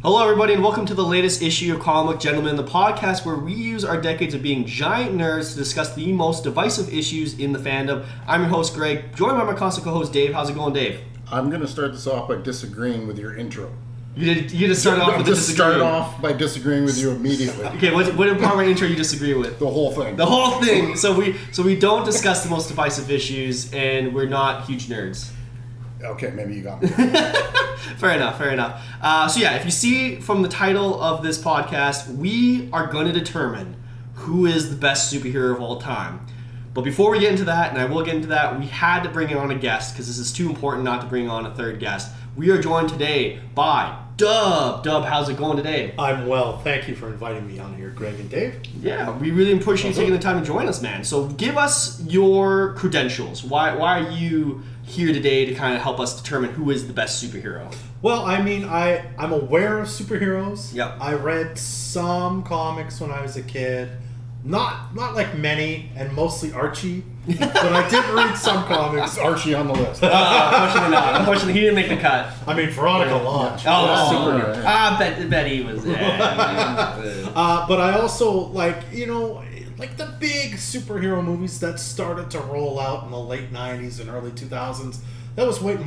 Hello, everybody, and welcome to the latest issue of Comic Gentlemen, the podcast where we use our decades of being giant nerds to discuss the most divisive issues in the fandom. I'm your host, Greg, joined by my constant co-host, Dave. How's it going, Dave? I'm going to start this off by disagreeing with your intro. You just start off with just start off by disagreeing with you immediately. Okay, what part of my intro you disagree with? The whole thing. The whole thing. So we don't discuss the most divisive issues, and we're not huge nerds. Okay, maybe you got me. Fair enough. So yeah, if you see from the title of this podcast, we are going to determine who is the best superhero of all time. But before we get into that, and I will get into that, we had to bring on a guest because this is too important not to bring on a third guest. We are joined today by Dub. Dub, how's it going today? I'm well. Thank you for inviting me on here, Greg and Dave. Yeah, we really appreciate you taking the time to join us, man. So give us your credentials. Why are you here today to kind of help us determine who is the best superhero? Well, I mean, I'm aware of superheroes. Yep. I read some comics when I was a kid. Not like many, and mostly Archie. But I did read some comics. Is Archie on the list? Unfortunately not. Unfortunately, he didn't make the cut. I mean, Veronica Lodge. Bet he was. Yeah. But I also like the big superhero movies that started to roll out in the late '90s and early 2000s. That was right in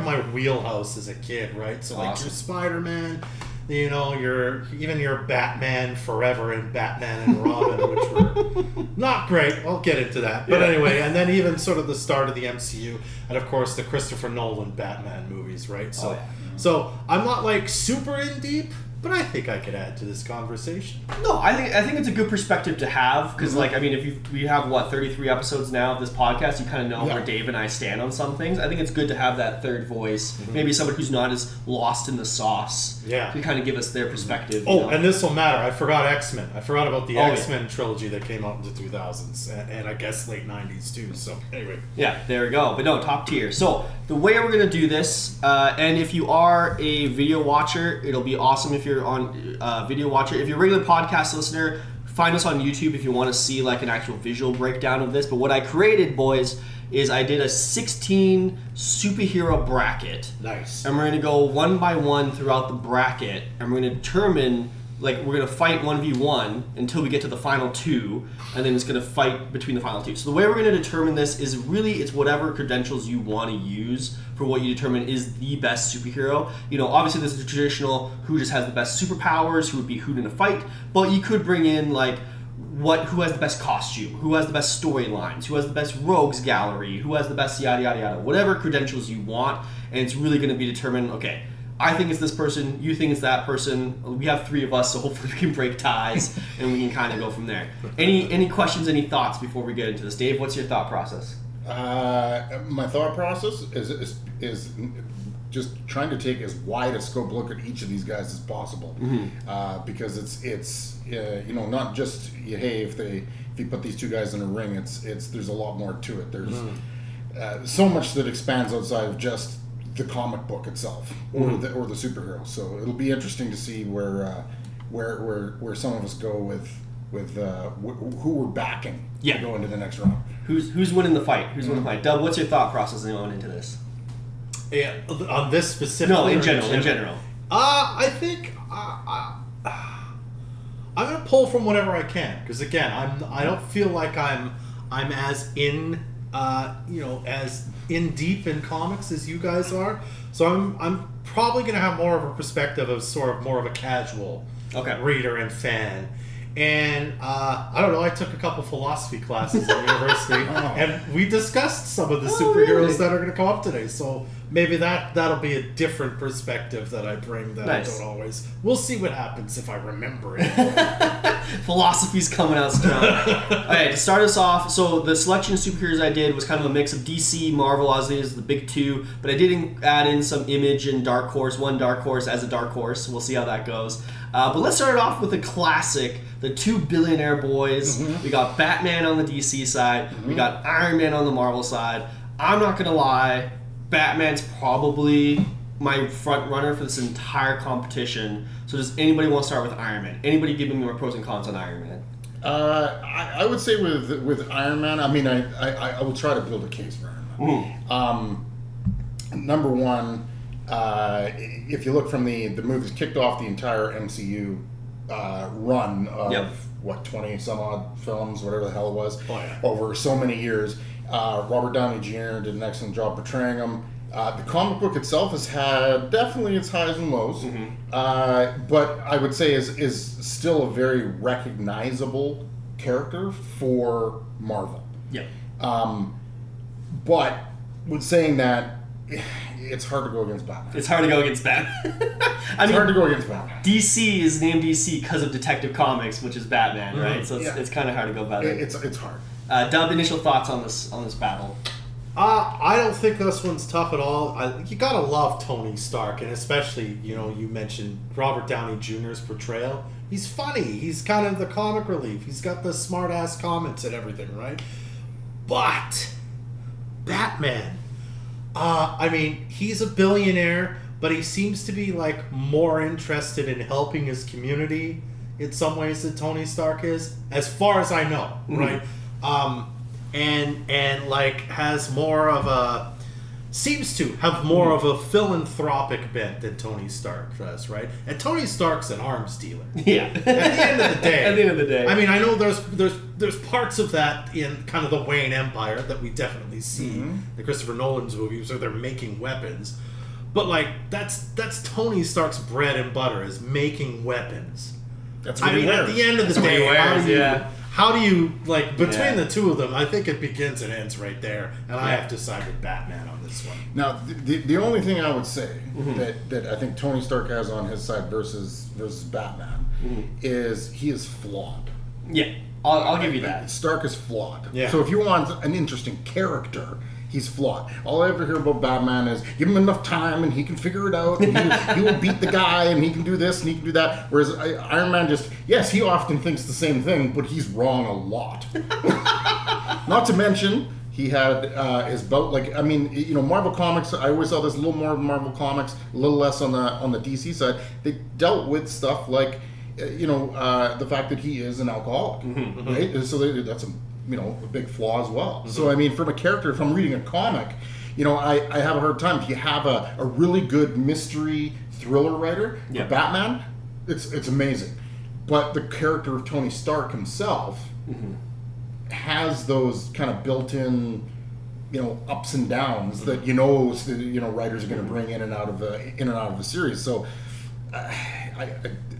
my wheelhouse as a kid, right? So like your Spider-Man, your Batman Forever and Batman and Robin, which were not great. I'll get into that. But anyway, and then even sort of the start of the MCU, and of course the Christopher Nolan Batman movies, right? So, so I'm not like super in deep, but I think I could add to this conversation. No, I think it's a good perspective to have because, we have 33 episodes now of this podcast. You kind of know where Dave and I stand on some things. I think it's good to have that third voice, maybe someone who's not as lost in the sauce, to kind of give us their perspective. And this will matter. I forgot X-Men. I forgot about the X-Men trilogy that came out in the 2000s and I guess late 90s too. So anyway, there we go. But no, top tier. So the way we're gonna do this, and if you are a video watcher, it'll be awesome if you're on video watcher. If you're a regular podcast listener, find us on YouTube if you want to see like an actual visual breakdown of this. But what I created, boys, is I did a 16 superhero bracket. Nice. And we're going to go one by one throughout the bracket, and we're going to determine, we're going to fight 1v1 until we get to the final two, and then it's going to fight between the final two. So the way we're going to determine this is really, it's whatever credentials you want to use for what you determine is the best superhero. Obviously this is the traditional who just has the best superpowers, who would be who'd in a fight, but you could bring in who has the best costume, who has the best storylines, who has the best rogues gallery, who has the best yada yada yada, whatever credentials you want, and it's really going to be determined, okay, I think it's this person, you think it's that person, we have three of us, so hopefully we can break ties and we can kind of go from there. Any questions, any thoughts before we get into this? Dave, what's your thought process? My thought process is just trying to take as wide a scope look at each of these guys as possible, because it's not just if you put these two guys in a ring, there's a lot more to it. There's so much that expands outside of just the comic book itself or the superhero. So it'll be interesting to see where some of us go with who we're backing to go into the next round. Who's winning the fight? Who's winning the fight? Dub, what's your thought process going into this? Yeah, on this specific. No, in general. I think I'm gonna pull from whatever I can because again, I don't feel like I'm as in as in deep in comics as you guys are. So I'm probably gonna have more of a perspective of sort of more of a casual reader and fan. And I don't know, I took a couple philosophy classes at university and we discussed some of the superheroes that are going to come up today. So maybe that'll be a different perspective that I bring that I don't always. We'll see what happens if I remember it. Philosophy's coming out strong. Okay, to start us off, so the selection of superheroes I did was kind of a mix of DC, Marvel, obviously is the big two, but I did add in some Image and Dark Horse, one Dark Horse as a Dark Horse. We'll see how that goes. But let's start it off with a classic, the two billionaire boys. We got Batman on the DC side. We got Iron Man on the Marvel side. I'm not going to lie, Batman's probably my front runner for this entire competition. So does anybody want to start with Iron Man? Anybody give me more pros and cons on Iron Man? I would say with Iron Man, I mean, I will try to build a case for Iron Man. Number one, if you look from the movies kicked off the entire MCU run of what 20 some odd films, whatever the hell it was, over so many years. Robert Downey Jr. did an excellent job portraying him. The comic book itself has had definitely its highs and lows, but I would say is still a very recognizable character for Marvel. Yeah. But with saying that, it's hard to go against Batman. It's hard to go against Batman. It's hard to go against Batman. DC is named DC because of Detective Comics, which is Batman, right? So it's kind of hard to go about it. It's hard. Dub, initial thoughts on this battle? I don't think this one's tough at all. You gotta love Tony Stark, and especially, you mentioned Robert Downey Jr.'s portrayal. He's funny. He's kind of the comic relief. He's got the smart-ass comments and everything, right? But Batman, he's a billionaire, but he seems to be like more interested in helping his community in some ways than Tony Stark is, as far as I know, right? And like has more of a seems to have more of a philanthropic bent than Tony Stark does, right? And Tony Stark's an arms dealer. Yeah. At the end of the day. At the end of the day. I mean, I know there's parts of that in kind of the Wayne Empire that we definitely see. The Christopher Nolan's movies where they're making weapons. But like that's Tony Stark's bread and butter is making weapons. That's what he wears. At the end of the That's day, what he wears, how do you like between the two of them? I think it begins and ends right there, and I have to side with Batman on this one. Now, the only thing I would say that I think Tony Stark has on his side versus Batman is he is flawed. Yeah, I'll give you that. Stark is flawed. Yeah. So if you want an interesting character, he's flawed. All I ever hear about Batman is give him enough time and he can figure it out. And he will beat the guy and he can do this and he can do that. Whereas Iron Man yes, he often thinks the same thing, but he's wrong a lot. Not to mention, he had his bout. Marvel Comics. I always saw this a little more Marvel Comics, a little less on the DC side. They dealt with stuff like, the fact that he is an alcoholic, right? So that's a big flaw as well. So I mean, from a character, if I'm reading a comic, I have a hard time. If you have a really good mystery thriller writer for Batman, it's amazing. But the character of Tony Stark himself has those kind of built-in, ups and downs that writers are going to bring in and out of the series. So,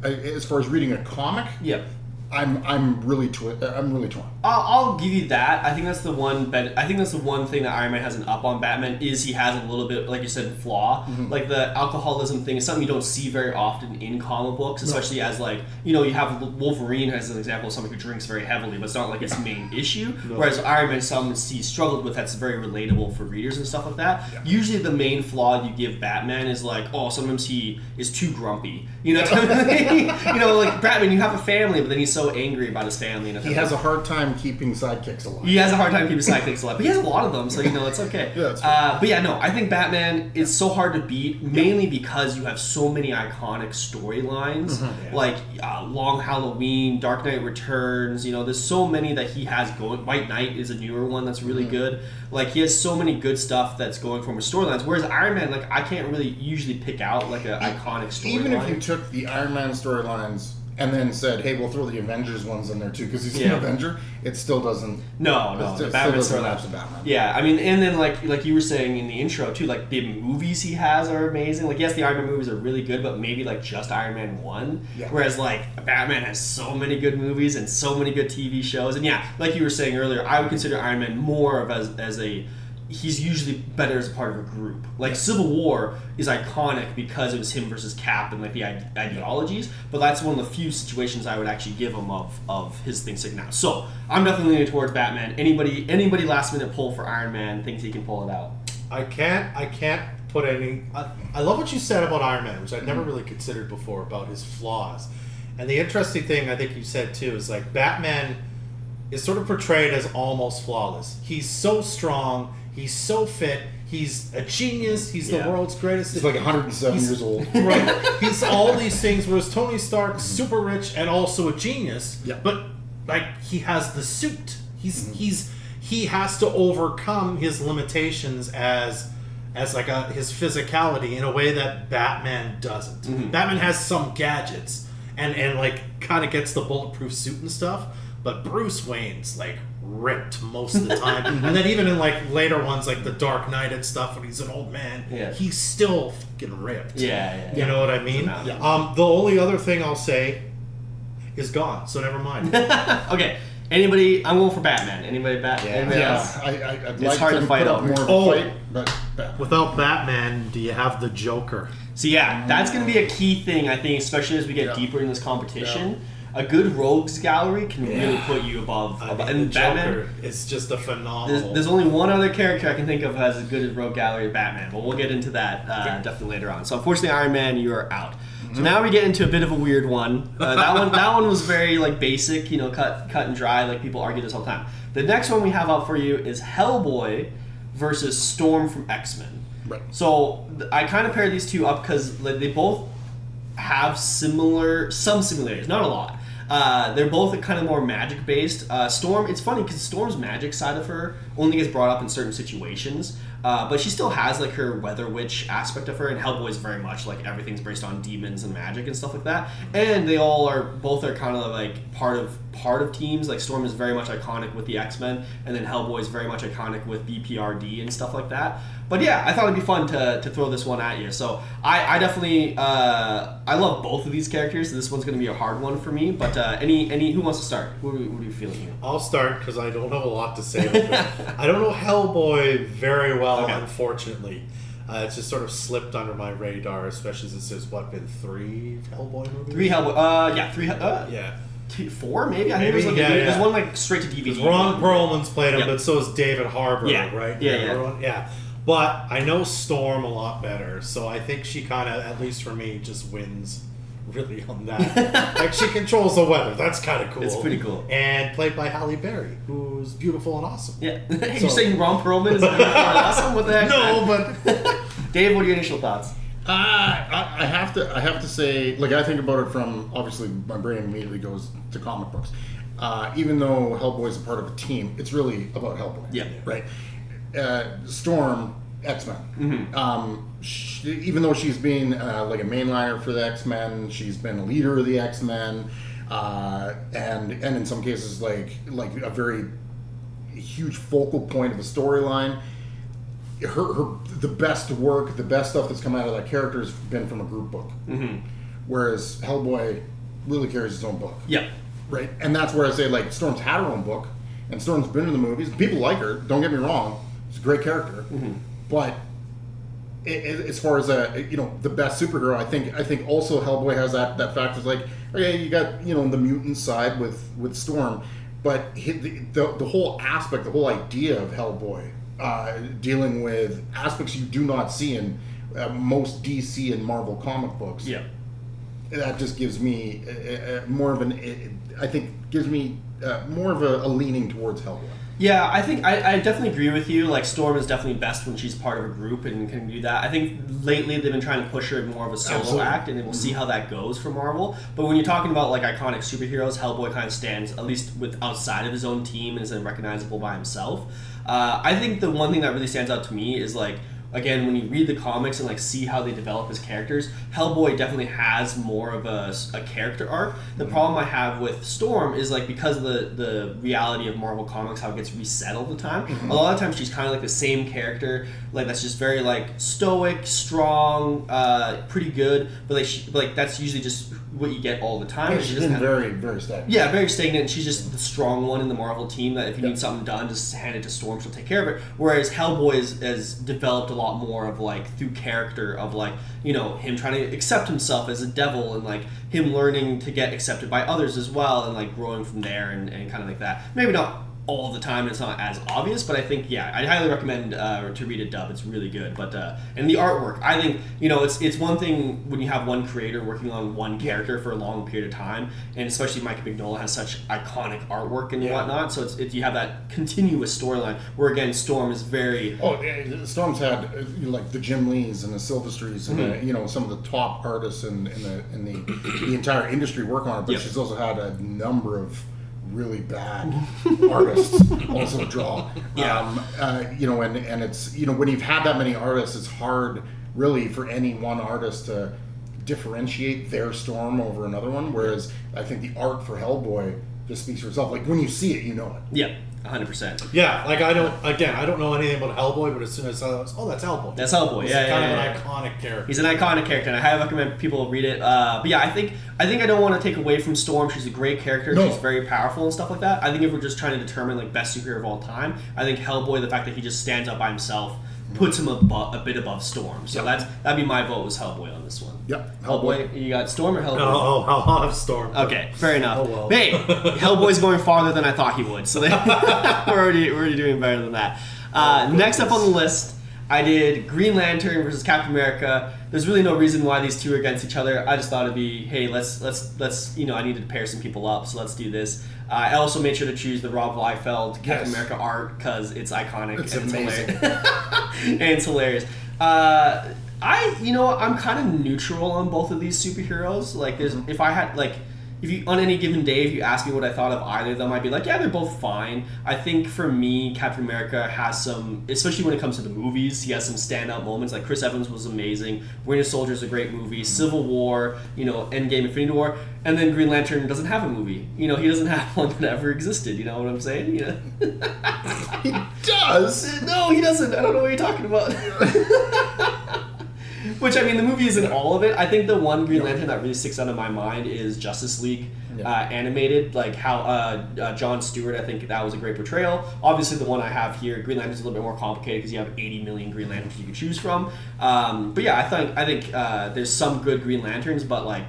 as far as reading a comic, I'm really torn. I'll give you that. I think that's the one. I think that's the one thing that Iron Man has an up on Batman is he has a little bit, like you said, flaw. Like the alcoholism thing is something you don't see very often in comic books, especially as you have Wolverine as an example of someone who drinks very heavily, but it's not like his main issue. Whereas Iron Man, someone he's struggled with that's very relatable for readers and stuff like that. Yeah. Usually, the main flaw you give Batman is sometimes he is too grumpy. Like Batman, you have a family, but then he's so angry about his family. And he has a hard time keeping sidekicks alive. He has a hard time keeping sidekicks alive, but he has a lot of them, so it's okay. I think Batman is so hard to beat, mainly because you have so many iconic storylines, like Long Halloween, Dark Knight Returns. There's so many that he has going. White Knight is a newer one that's really good. Like he has so many good stuff that's going from his storylines. Whereas Iron Man, I can't really usually pick out an iconic storyline. Even if you took the Iron Man storylines and then said, "Hey, we'll throw the Avengers ones in there too," because he's an Avenger. It still doesn't. No, the Batman doesn't match the Batman. Yeah, I mean, and then like you were saying in the intro too, like the movies he has are amazing. Like yes, the Iron Man movies are really good, but maybe just Iron Man 1. Yeah. Whereas Batman has so many good movies and so many good TV shows, and like you were saying earlier, I would consider Iron Man more of as a. He's usually better as a part of a group. Civil War is iconic because it was him versus Cap and the ideologies, but that's one of the few situations I would actually give him of his thing sticking out. So I'm definitely leaning towards Batman. Anybody last minute pull for Iron Man thinks he can pull it out. I can't put any. I love what you said about Iron Man, which I'd never really considered before about his flaws. And the interesting thing I think you said too is Batman is sort of portrayed as almost flawless. He's so strong. He's so fit. He's a genius. He's the world's greatest. He's 107 years old. Right. He's all these things, whereas Tony Stark's super rich and also a genius. Yeah. But he has the suit. He has to overcome his limitations as as like his physicality in a way that Batman doesn't. Batman has some gadgets and like kind of gets the bulletproof suit and stuff, but Bruce Wayne's like ripped most of the time. And then even in like later ones like the Dark Knight and stuff when he's an old man, he's still fucking ripped. You know what I mean? The only other thing I'll say is gone, so never mind. Okay. Anybody? I'm going for Batman. Anybody? Anybody else? I'd It's like hard to fight put up over. more of a fight, but Batman. Without Batman, do you have the Joker? So yeah, that's going to be a key thing, I think, especially as we get deeper in this competition. A good rogues gallery can really put you above. And the Batman Joker is just a phenomenal. There's only one other character I can think of who has as good as rogue gallery as Batman, but we'll get into that definitely later on. So unfortunately, Iron Man, you are out. So now we get into a bit of a weird one. That one was very like basic, you know, cut and dry. Like people argue this all the time. The next one we have out for you is Hellboy versus Storm from X-Men. Right. So I kind of paired these two up because like, they both have some similarities, not a lot. They're both kind of more magic based. Storm, it's funny because Storm's magic side of her only gets brought up in certain situations, but she still has like her weather witch aspect of her, and Hellboy's very much like everything's based on demons and magic and stuff like that. And they all are kind of like part of teams. Like Storm is very much iconic with the X-Men, and then Hellboy is very much iconic with BPRD and stuff like that. But yeah, I thought it'd be fun to throw this one at you. So I definitely I love both of these characters. This one's going to be a hard one for me. But any who wants to start? What are you feeling here? I'll start because I don't have a lot to say. I don't know Hellboy very well, unfortunately. It's just sort of slipped under my radar, especially since there's been 3 Hellboy movies. 3 Hellboy. 3. Yeah. 4 maybe. I think there's one like straight to DVD. Ron Perlman's played him, but so is David Harbour, right? Yeah. But I know Storm a lot better, so I think she kind of, at least for me, just wins really on that. Like she controls the weather. That's kind of cool. It's pretty cool. And played by Halle Berry, who's beautiful and awesome. Yeah. You're saying Ron Perlman is beautiful and awesome? What the heck? No, but Dave, what are your initial thoughts? I have to say, like I think about it from obviously my brain immediately goes to comic books. Even though Hellboy is a part of a team, it's really about Hellboy. Yeah. Right. Storm, X-Men. Even though she's been like a mainliner for the X-Men, she's been a leader of the X-Men, and in some cases like a very huge focal point of a storyline. The best work, the best stuff that's come out of that character has been from a group book. Whereas Hellboy really carries his own book. Yeah. Right, and that's where I say like Storm's had her own book, and Storm's been in the movies. People like her. Don't get me wrong; she's a great character. But as far as the best superhero, I think also Hellboy has that fact is like, okay, you got the mutant side with Storm, but the whole aspect, the whole idea of Hellboy dealing with aspects you do not see in most DC and Marvel comic books. Yeah. That just gives me more of a leaning towards Hellboy. Yeah, I think I definitely agree with you. Like Storm is definitely best when she's part of a group and can do that. I think lately they've been trying to push her in more of a solo act, and then we'll see how that goes for Marvel. But when you're talking about like iconic superheroes, Hellboy kind of stands, at least with outside of his own team, and is recognizable by himself. I think the one thing that really stands out to me is like, again, when you read the comics and like see how they develop his characters, Hellboy definitely has more of a character arc. The problem I have with Storm is like because of the reality of Marvel comics, how it gets reset all the time. A lot of times she's kind of like the same character, like that's just very like stoic, strong, pretty good, but like that's usually just what you get all the time. Yeah, she's been very, very stagnant. Yeah, very stagnant. And she's just the strong one in the Marvel team that if you need something done, just hand it to Storm, she'll take care of it. Whereas Hellboy has developed a lot more of like through character of like, him trying to accept himself as a devil and like him learning to get accepted by others as well and like growing from there and kind of like that. Maybe not all the time, it's not as obvious, but I think I highly recommend to read a dub. It's really good. But and the artwork, I think it's one thing when you have one creator working on one character for a long period of time, and especially Mike Mignola has such iconic artwork and whatnot, so it's you have that continuous storyline where again Storm is very Storm's had like the Jim Lees and the Silvestries and some of the top artists in the entire industry work on it, but she's also had a number of really bad artists also draw. You know, and it's, you know, when you've had that many artists, it's hard really for any one artist to differentiate their Storm over another one. Whereas I think the art for Hellboy just speaks for itself. Like when you see it, you know it. Yep. 100%. Yeah, like I don't know anything about Hellboy, but as soon as I saw it, oh, that's Hellboy. That's Hellboy. He's kind of an iconic character. He's an iconic character, and I highly recommend people read it. But yeah, I think I don't want to take away from Storm. She's a great character. No. She's very powerful and stuff like that. I think if we're just trying to determine like best superhero of all time, I think Hellboy, the fact that he just stands up by himself, puts him a bit above Storm. So that'd be my vote, was Hellboy on this one. Yep. Hellboy. You got Storm or Hellboy? I'll have Storm. Okay, fair enough. Oh, well. Hey, Hellboy's going farther than I thought he would, so we're already doing better than that. Next up on the list, I did Green Lantern versus Captain America. There's really no reason why these two are against each other. I just thought it'd be, hey, let's you know, I needed to pair some people up, so let's do this. I also made sure to choose the Rob Liefeld Captain America art because it's iconic. It's and amazing. It's hilarious. And it's hilarious. I'm kind of neutral on both of these superheroes. Like, if you on any given day, if you ask me what I thought of either of them, I'd be like, yeah, they're both fine. I think for me, Captain America has some, especially when it comes to the movies, he has some standout moments. Like Chris Evans was amazing. Winter Soldier is a great movie. Civil War, you know, Endgame, Infinity War, and then Green Lantern doesn't have a movie. You know, he doesn't have one that ever existed. You know what I'm saying? You know? He does. No, he doesn't. I don't know what you're talking about. Which, I mean, the movie isn't all of it. I think the one Green Lantern that really sticks out in my mind is Justice League animated. Like how Jon Stewart, I think that was a great portrayal. Obviously, the one I have here, Green Lantern's a little bit more complicated because you have 80 million Green Lanterns you can choose from. But yeah, I think there's some good Green Lanterns, but like,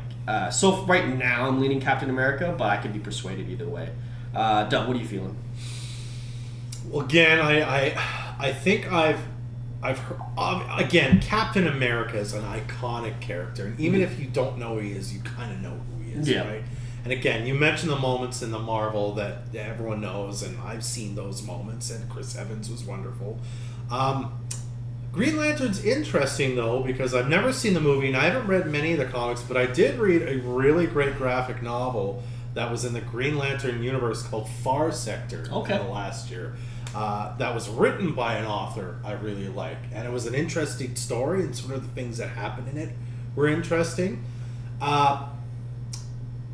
so right now I'm leaning Captain America, but I could be persuaded either way. Doug, what are you feeling? Well, again, I think I've heard, again, Captain America is an iconic character, and even if you don't know who he is, you kind of know who he is, right? And again, you mentioned the moments in the Marvel that everyone knows, and I've seen those moments, and Chris Evans was wonderful. Green Lantern's interesting, though, because I've never seen the movie, and I haven't read many of the comics, but I did read a really great graphic novel that was in the Green Lantern universe called Far Sector in the last year. That was written by an author I really like, and it was an interesting story, and sort of the things that happened in it were interesting.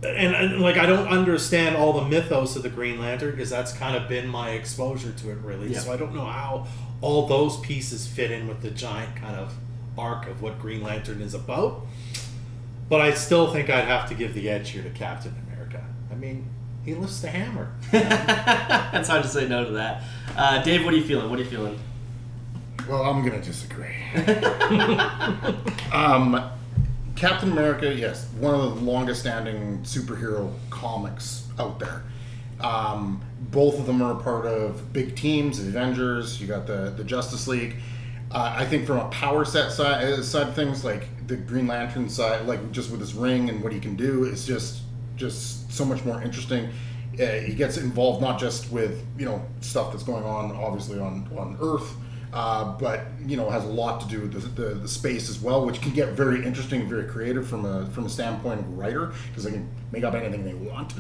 And like, I don't understand all the mythos of the Green Lantern because that's kind of been my exposure to it, really. So I don't know how all those pieces fit in with the giant kind of arc of what Green Lantern is about. But I still think I'd have to give the edge here to Captain America. I mean, he lifts the hammer. It's hard to say no to that. Dave, what are you feeling? Well, I'm going to disagree. Captain America, yes, one of the longest-standing superhero comics out there. Both of them are a part of big teams, the Avengers. You got the Justice League. I think from a power set side of things, like the Green Lantern side, like just with his ring and what he can do, is just so much more interesting. He gets involved not just with, you know, stuff that's going on obviously on Earth, but, you know, has a lot to do with the space as well, which can get very interesting, very creative from a standpoint of a writer, because they can make up anything they want.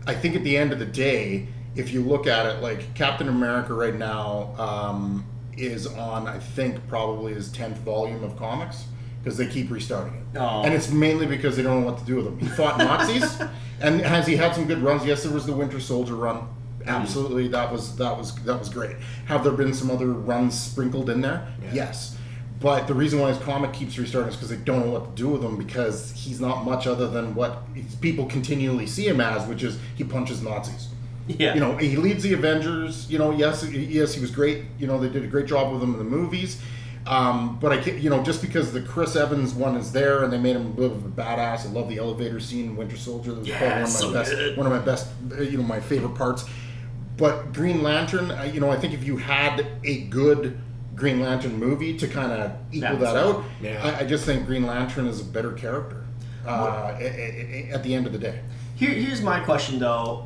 I think at the end of the day, if you look at it, like Captain America right now is on, I think, probably his 10th volume of comics, because they keep restarting it. And it's mainly because they don't know what to do with him. He fought Nazis, and has he had some good runs? Yes, there was the Winter Soldier run. Absolutely, that was great. Have there been some other runs sprinkled in there? Yes. But the reason why his comic keeps restarting is because they don't know what to do with him, because he's not much other than what people continually see him as, which is he punches Nazis. You know, he leads the Avengers. You know, yes, he was great. You know, they did a great job with him in the movies. But you know, just because the Chris Evans one is there and they made him a bit of a badass. I love the elevator scene in Winter Soldier. That was probably one of my best, you know, my favorite parts. But Green Lantern, you know, I think if you had a good Green Lantern movie to kind of equal that out, I just think Green Lantern is a better character at the end of the day. Here's my question, though.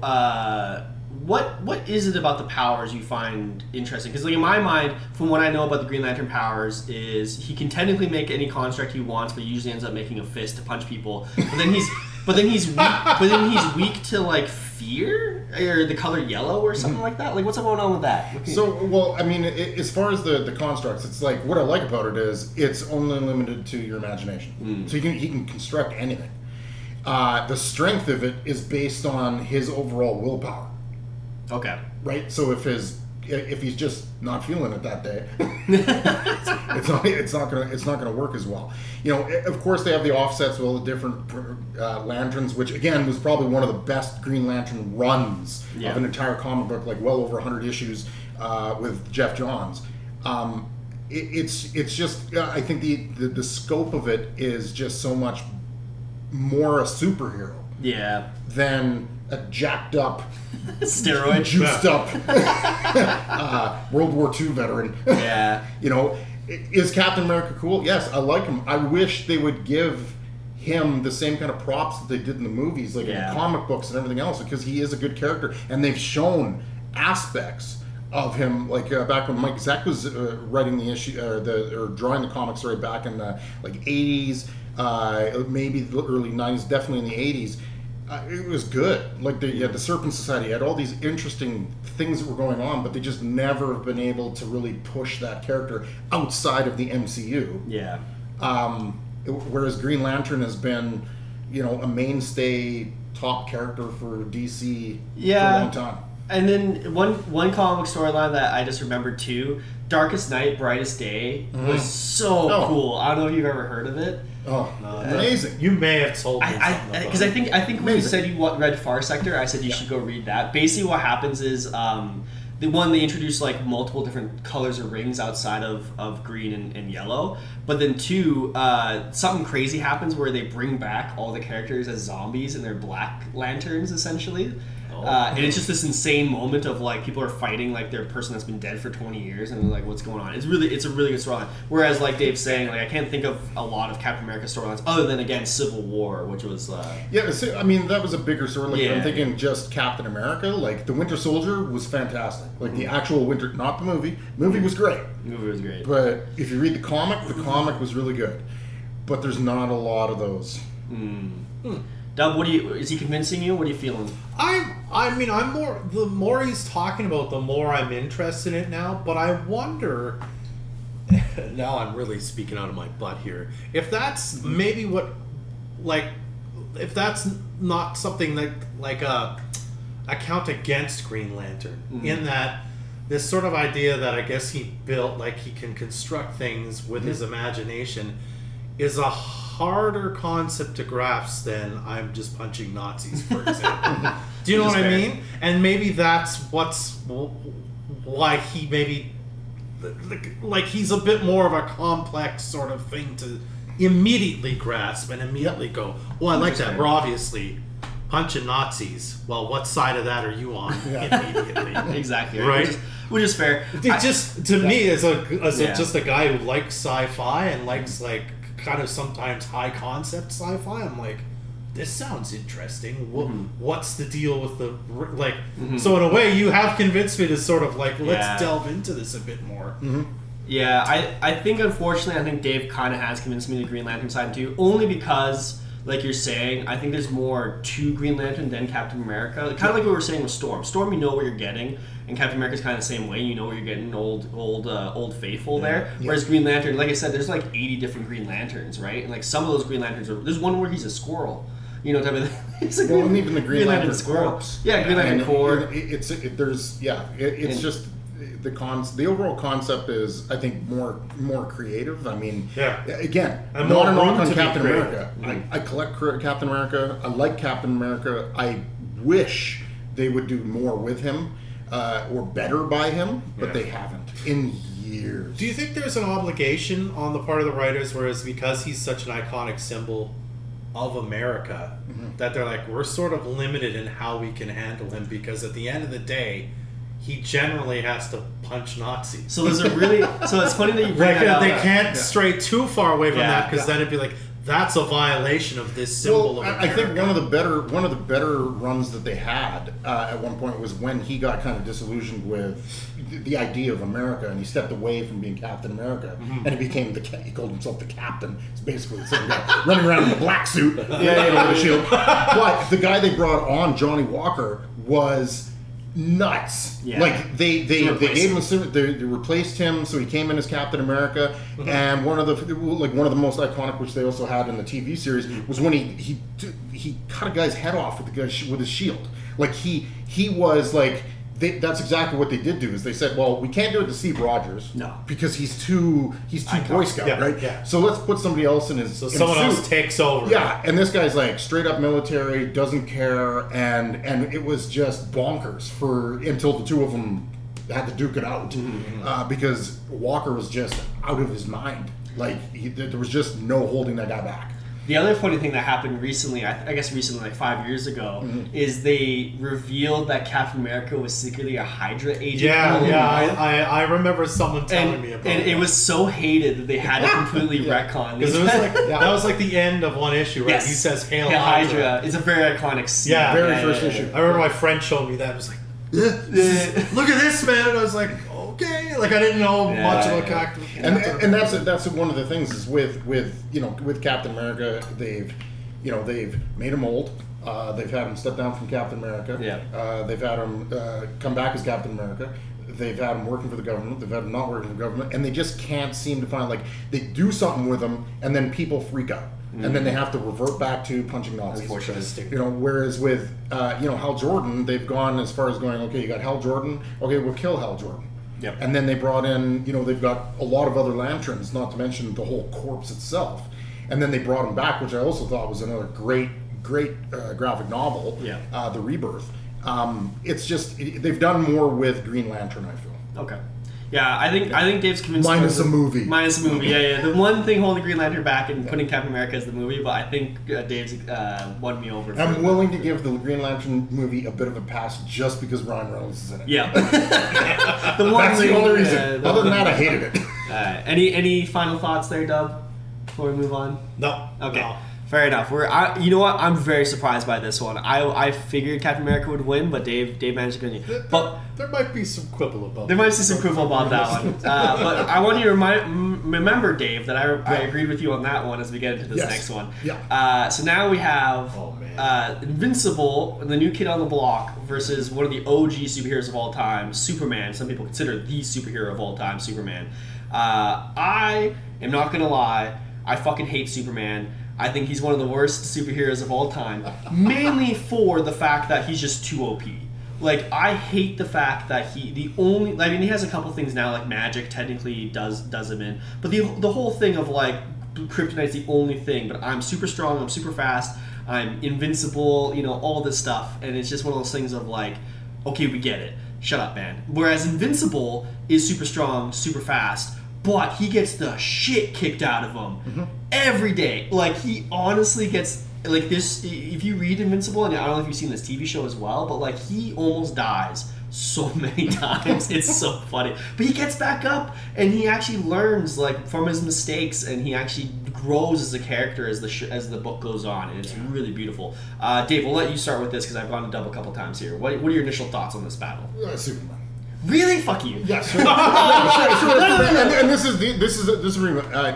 What is it about the powers you find interesting? Because, like, in my mind, from what I know about the Green Lantern powers, is he can technically make any construct he wants, but he usually ends up making a fist to punch people. But then But then he's weak. But then he's weak to like fear or the color yellow or something like that. Like, what's going on with that? So, well, I mean, as far as the constructs, it's like what I like about it is it's only limited to your imagination. So he can construct anything. The strength of it is based on his overall willpower, Okay. right? So if he's just not feeling it that day, it's not gonna work as well. You know, of course they have the offsets with all the different lanterns, which again was probably one of the best Green Lantern runs of an entire comic book, like well over 100 issues with Jeff Johns. It's just I think the scope of it is just so much more a superhero than a jacked up steroid juiced up World War II veteran. Yeah. You know, is Captain America cool? Yes, I like him. I wish they would give him the same kind of props that they did in the movies, like in the comic books and everything else, because he is a good character, and they've shown aspects of him, like back when Mike Zeck was writing the issue, or drawing the comic story back in the like 80s, maybe the early 90s, definitely in the 80s. It was good. Like the Serpent Society had all these interesting things that were going on, but they just never have been able to really push that character outside of the MCU. Yeah. Whereas Green Lantern has been, you know, a mainstay top character for DC for a long time. And then one comic storyline that I just remembered too, Darkest Night, Brightest Day, was so cool. I don't know if you've ever heard of it. Oh, amazing! You may have told me because I think when you said you read Far Sector, I said you should go read that. Basically, what happens is they introduce like multiple different colors of rings outside of green and yellow, but then two, something crazy happens where they bring back all the characters as zombies and they're Black Lanterns essentially. And it's just this insane moment of like people are fighting like their person that's been dead for 20 years and like what's going on. It's a really good storyline. Whereas like Dave's saying, like I can't think of a lot of Captain America storylines other than again Civil War, which was I mean that was a bigger story. Like I'm thinking just Captain America. Like the Winter Soldier was fantastic. Like the actual Winter, not the movie. Movie was great. But if you read the comic was really good. But there's not a lot of those. Dub, is he convincing you? What are you feeling? I'm more, the more he's talking about, the more I'm interested in it now, but I wonder, now I'm really speaking out of my butt here, if that's maybe what, like, if that's not something like a count against Green Lantern, in that this sort of idea that I guess he built, like he can construct things with his imagination, is a harder concept to grasp than I'm just punching Nazis, for example. Do you know what I mean? And maybe that's why he maybe, like he's a bit more of a complex sort of thing to immediately grasp and immediately go, well, I like that. We're obviously punching Nazis. Well, what side of that are you on immediately? Exactly. Right? Which is fair. It just, to me, as just a guy who likes sci-fi and likes like kind of sometimes high concept sci-fi, I'm like, this sounds interesting. What's the deal with the like? So in a way, you have convinced me to sort of like let's delve into this a bit more. Yeah, I think unfortunately, I think Dave kind of has convinced me the Green Lantern side too, only because, like you're saying, I think there's more to Green Lantern than Captain America. Kind of like we were saying with Storm. Storm, you know what you're getting, and Captain America's kind of the same way. You know what you're getting, old faithful there. Whereas Green Lantern, like I said, there's like 80 different Green Lanterns, right? And like some of those Green Lanterns there's one where he's a squirrel. You know, type of thing. It's like and even the Green Lantern Corps. Yeah, Green Lantern Corps. It's just the overall concept is, I think, more creative. I mean, again, and not a knock on to Captain America. I collect Captain America. I like Captain America. I wish they would do more with him or better by him, but they haven't in years. Do you think there's an obligation on the part of the writers, whereas because he's such an iconic symbol of America, that they're like, we're sort of limited in how we can handle him, because at the end of the day, he generally has to punch Nazis. So there's so it's funny that you bring that up. They can't stray too far away from that, because then it'd be like, that's a violation of this symbol Well, of I think America. one of the better runs that they had at one point was when he got kind of disillusioned with the idea of America, and he stepped away from being Captain America, and he became he called himself the Captain. It's basically the same guy running around in a black suit, with a shield. But the guy they brought on, Johnny Walker, was nuts. Yeah. Like they replace gave him they replaced him, so he came in as Captain America. And one of the most iconic, which they also had in the TV series, was when he cut a guy's head off with his shield. Like he was like. That's exactly what they did do. Is they said, well, we can't do it to Steve Rogers, No. because he's too Boy Scout, Yeah, right? yeah. So let's put somebody else in his. So in someone suit. else takes over. Yeah, and this guy's like straight up military, doesn't care, and it was just bonkers until the two of them had to duke it out, because Walker was just out of his mind. Like there was just no holding that guy back. The other funny thing that happened recently, I guess recently, like 5 years ago, is they revealed that Captain America was secretly a Hydra agent. Yeah. I remember someone telling me about it. And it was so hated that they had to completely retcon. Because it was like that was like the end of one issue, right? Yes. He says "Hail Hail Hydra." Hydra. It's a very iconic scene. Yeah. Very first issue. I remember my friend showed me that. It was like, look at this, man. And I was like, okay. Like I didn't know much about Captain. And that's one of the things is with Captain America, they've made him old. They've had him step down from Captain America. Yeah. They've had him come back as Captain America. They've had him working for the government. They've had him not working for the government, and they just can't seem to find, like, they do something with him, and then people freak out, and then they have to revert back to punching Nazis. Unfortunately. Whereas with Hal Jordan, they've gone as far as going, okay, you got Hal Jordan, okay, we'll kill Hal Jordan. Yep. And then they brought in, they've got a lot of other lanterns, not to mention the whole corpse itself. And then they brought him back, which I also thought was another great graphic novel, Yeah. The Rebirth. It's just, they've done more with Green Lantern, I feel. Okay. Yeah, I think Dave's convinced. Minus a movie. Minus a movie. Yeah. The one thing holding Green Lantern back and putting Captain America as the movie, but I think Dave's won me over. I'm willing to give the Green Lantern movie a bit of a pass just because Ryan Reynolds is in it. Yeah. The one That's the thing, only reason. Other than that, I hated it. Any final thoughts there, Dub? Before we move on. No. Okay. No. Fair enough. You know what? I'm very surprised by this one. I figured Captain America would win, but Dave managed to get it. But There might be some quibble about there might be some quibble about that one. But I want you to remember, Dave, that I agreed with you on that one as we get into this Yes. next one. Yeah. So now we have Oh, man. Invincible, the new kid on the block, versus one of the OG superheroes of all time, Superman. Some people consider the superhero of all time, Superman. I am not going to lie. I fucking hate Superman. I think he's one of the worst superheroes of all time, mainly for the fact that he's just too OP. Like, I hate the fact that he has a couple things now, like magic technically does him in, but the whole thing of, like, kryptonite's the only thing, but I'm super strong, I'm super fast, I'm invincible, all this stuff, and it's just one of those things of, like, okay, we get it, shut up, man. Whereas Invincible is super strong, super fast, but he gets the shit kicked out of him every day. Like, he honestly gets, like, this, if you read Invincible, and I don't know if you've seen this TV show as well, but, like, he almost dies so many times. It's so funny. But he gets back up, and he actually learns, like, from his mistakes, and he actually grows as a character as the book goes on, and it's really beautiful. Dave, we'll let you start with this, because I've gone to Dub a couple times here. What are your initial thoughts on this battle? Superman. Really? Fuck you. Yeah, sure. Sure. And this is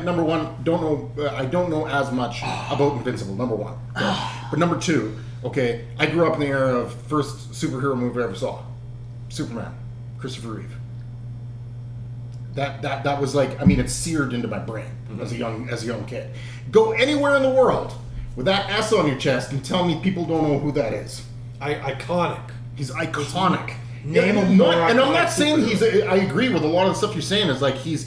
number one. I don't know as much about Invincible. Number one, okay. But number two, okay. I grew up in the era of first superhero movie I ever saw, Superman, Christopher Reeve. That was like, I mean, it's seared into my brain as a young kid. Go anywhere in the world with that S on your chest and tell me people don't know who that is. Iconic. He's iconic. Name and him more I'm not iconic saying I agree with a lot of the stuff you're saying. Is like he's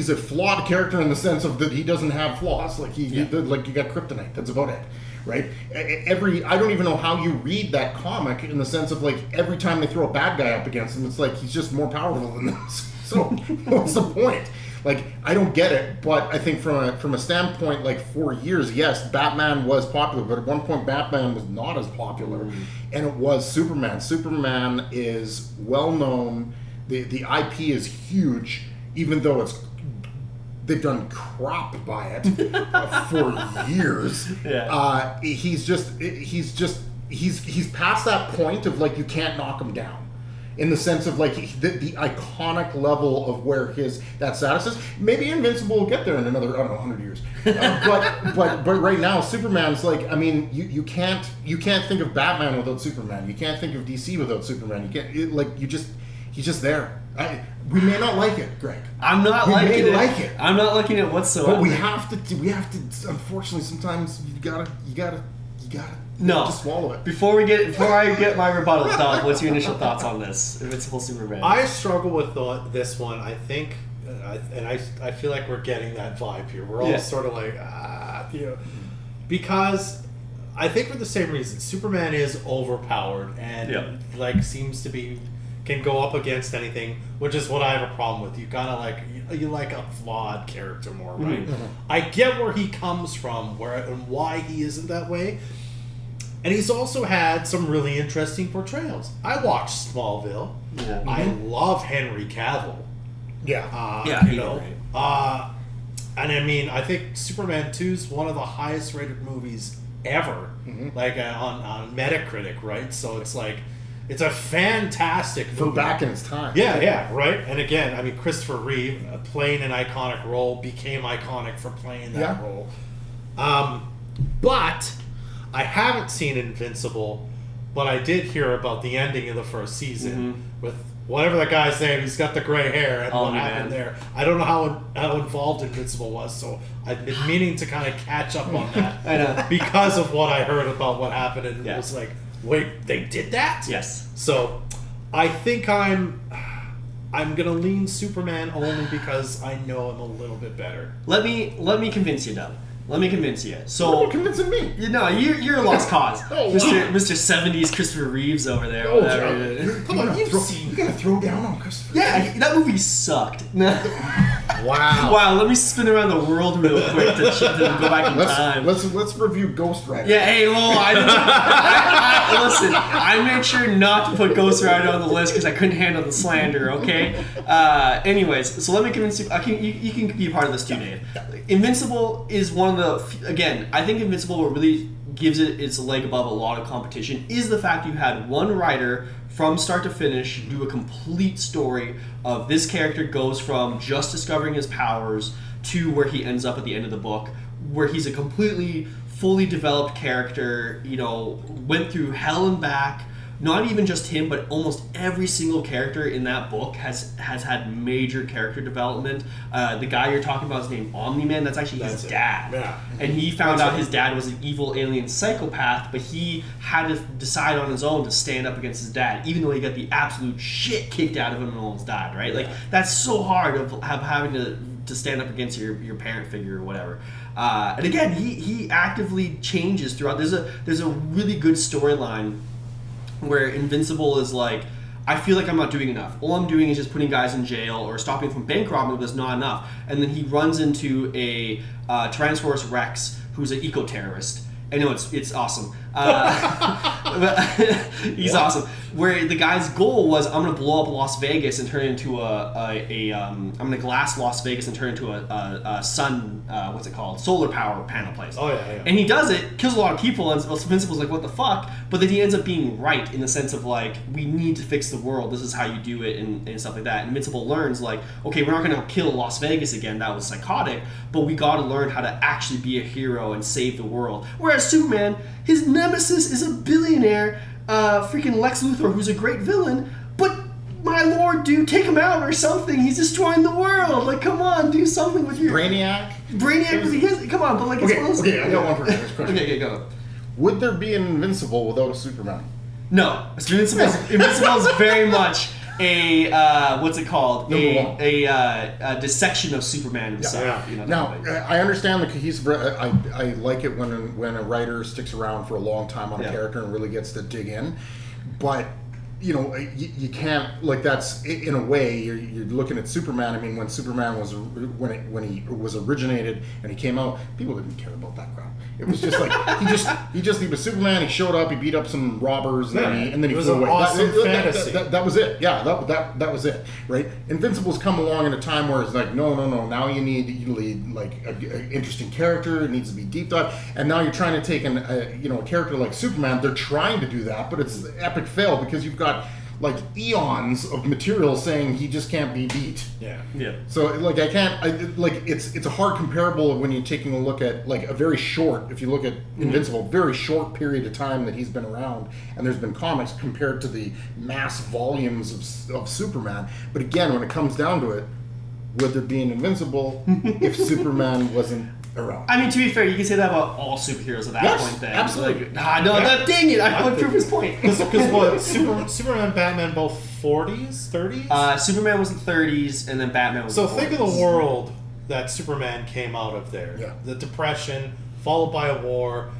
a flawed character in the sense of that he doesn't have flaws. Like like you got kryptonite. That's about it, right? I don't even know how you read that comic in the sense of, like, every time they throw a bad guy up against him, it's like he's just more powerful than this. So what's the point? Like, I don't get it, but I think from a standpoint, like, for years, yes, Batman was popular, but at one point Batman was not as popular, and it was Superman. Superman is well known. The IP is huge, even though they've done crap by it for years. Yeah. He's past that point of like you can't knock him down. In the sense of like the iconic level of where that status is. Maybe Invincible will get there in another 100 years. But right now Superman's like, I mean, you can't think of Batman without Superman. You can't think of DC without Superman. He's just there. We may not like it, Greg. I'm not we liking may it. like it. I'm not liking it whatsoever. But we have to. Unfortunately, sometimes you gotta. No. Just swallow it. Before I get my rebuttal, Dom, what's your initial thoughts on this Invincible Superman? I struggle with this one. I think, I feel like we're getting that vibe here. We're all sort of like, because I think for the same reason, Superman is overpowered and like seems to be can go up against anything, which is what I have a problem with. You kind of like you like a flawed character more, right? Mm-hmm. I get where he comes from, and why he isn't that way. And he's also had some really interesting portrayals. I watched Smallville. Yeah. I love Henry Cavill. Yeah. And I mean, I think Superman 2 is one of the highest rated movies ever, like on Metacritic, right? So it's like, it's a fantastic movie. For back in its time. Yeah, right? And again, I mean, Christopher Reeve, playing an iconic role, became iconic for playing that role. But I haven't seen Invincible, but I did hear about the ending of the first season with whatever that guy's name. He's got the gray hair and what happened there. I don't know how involved Invincible was, so I've been meaning to kind of catch up on that. I know. Because of what I heard about what happened, and it was like, wait, they did that? Yes. So I think I'm gonna lean Superman only because I know him a little bit better. Let me convince you, Doug. Let me convince you. So you're convincing me. You're a lost cause. Mr. 70s Christopher Reeves over there. Come on, you're gonna throw down on Christopher. Yeah, that movie sucked. Wow. Let me spin around the world real quick to go back in time. Let's review Ghost Rider. Yeah, hey, listen, I made sure not to put Ghost Rider on the list because I couldn't handle the slander, okay? Anyways, so let me convince you. You can be a part of this too, Dave. Invincible is one of the... Again, I think Invincible what really gives it its leg above a lot of competition is the fact you had one writer from start to finish do a complete story of this character goes from just discovering his powers to where he ends up at the end of the book, where he's a completely fully developed character, went through hell and back. Not even just him, but almost every single character in that book has had major character development. The guy you're talking about is named Omni-Man. That's actually his dad. Yeah. And he found out his dad was an evil alien psychopath, but he had to decide on his own to stand up against his dad, even though he got the absolute shit kicked out of him and almost died, right? Like, that's so hard of having to stand up against your parent figure or whatever. And again, he actively changes throughout. There's a really good storyline where Invincible is like, I feel like I'm not doing enough. All I'm doing is just putting guys in jail or stopping from bank robbing, but it's not enough. And then he runs into a Tyrannosaurus Rex who's an eco-terrorist. I know it's awesome. He's awesome. Where the guy's goal was, I'm gonna blow up Las Vegas and turn it into I'm gonna glass Las Vegas and turn it into a sun, what's it called, solar power panel place. Oh yeah. And he does it, kills a lot of people, and Invincible's like, what the fuck? But then he ends up being right in the sense of like, we need to fix the world. This is how you do it and stuff like that. And Invincible learns like, okay, we're not gonna kill Las Vegas again. That was psychotic, but we got to learn how to actually be a hero and save the world. Whereas Superman, his nemesis is a billionaire, freaking Lex Luthor, who's a great villain, but my lord, dude, take him out or something. He's destroying the world. Like, come on, do something with your... Brainiac, come on, but like, it's one of those... Okay, I got one for this question. Okay, go. Would there be an Invincible without a Superman? No. Invincible is very much a, what's it called? A dissection of Superman himself. Yeah. Now, I understand the cohesive... I like it when a writer sticks around for a long time on a character and really gets to dig in. But you know, you can't, like, that's, in a way, you're looking at Superman. I mean, when Superman was, when he was originated and he came out, people didn't care about that crap. It was just like, he was Superman, he showed up, he beat up some robbers, and then he was flew an away. awesome fantasy. That was it. Yeah, that was it, right? Invincible's come along in a time where it's like, no, now you need like an interesting character, it needs to be deep dive, and now you're trying to take a character like Superman. They're trying to do that, but it's an epic fail because you've got like eons of material saying he just can't be beat. Yeah. So like it's a hard comparable when you're taking a look at like a very short, if you look at Invincible, very short period of time that he's been around and there's been comics compared to the mass volumes of Superman. But again, when it comes down to it, would there be an Invincible if Superman wasn't around? I mean, to be fair, you can say that about all superheroes at that Yes, point. Then, absolutely. Dang it! I would prove his point. Because what Superman, Batman, both 40s, 30s. Superman was the 30s, and then Batman was. So the 40s. think of the world that Superman came out of there. Yeah. The Depression, followed by a war.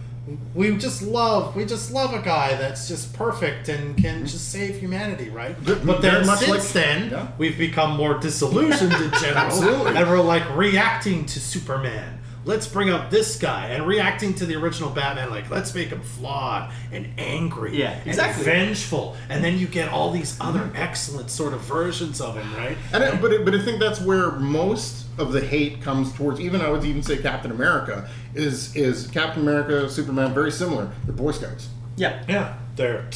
We just love a guy that's just perfect and can just save humanity, right? But Very then much since like- then, yeah. we've become more disillusioned in general. Absolutely. And we're like reacting to Superman. Let's bring up this guy, and reacting to the original Batman, like, let's make him flawed and angry Yeah, exactly. and vengeful. And then you get all these other excellent sort of versions of him, right? But I think that's where most of the hate comes towards. Even I would even say Captain America is Captain America, Superman, very similar. They're Boy Scouts. Yeah. Yeah, they're.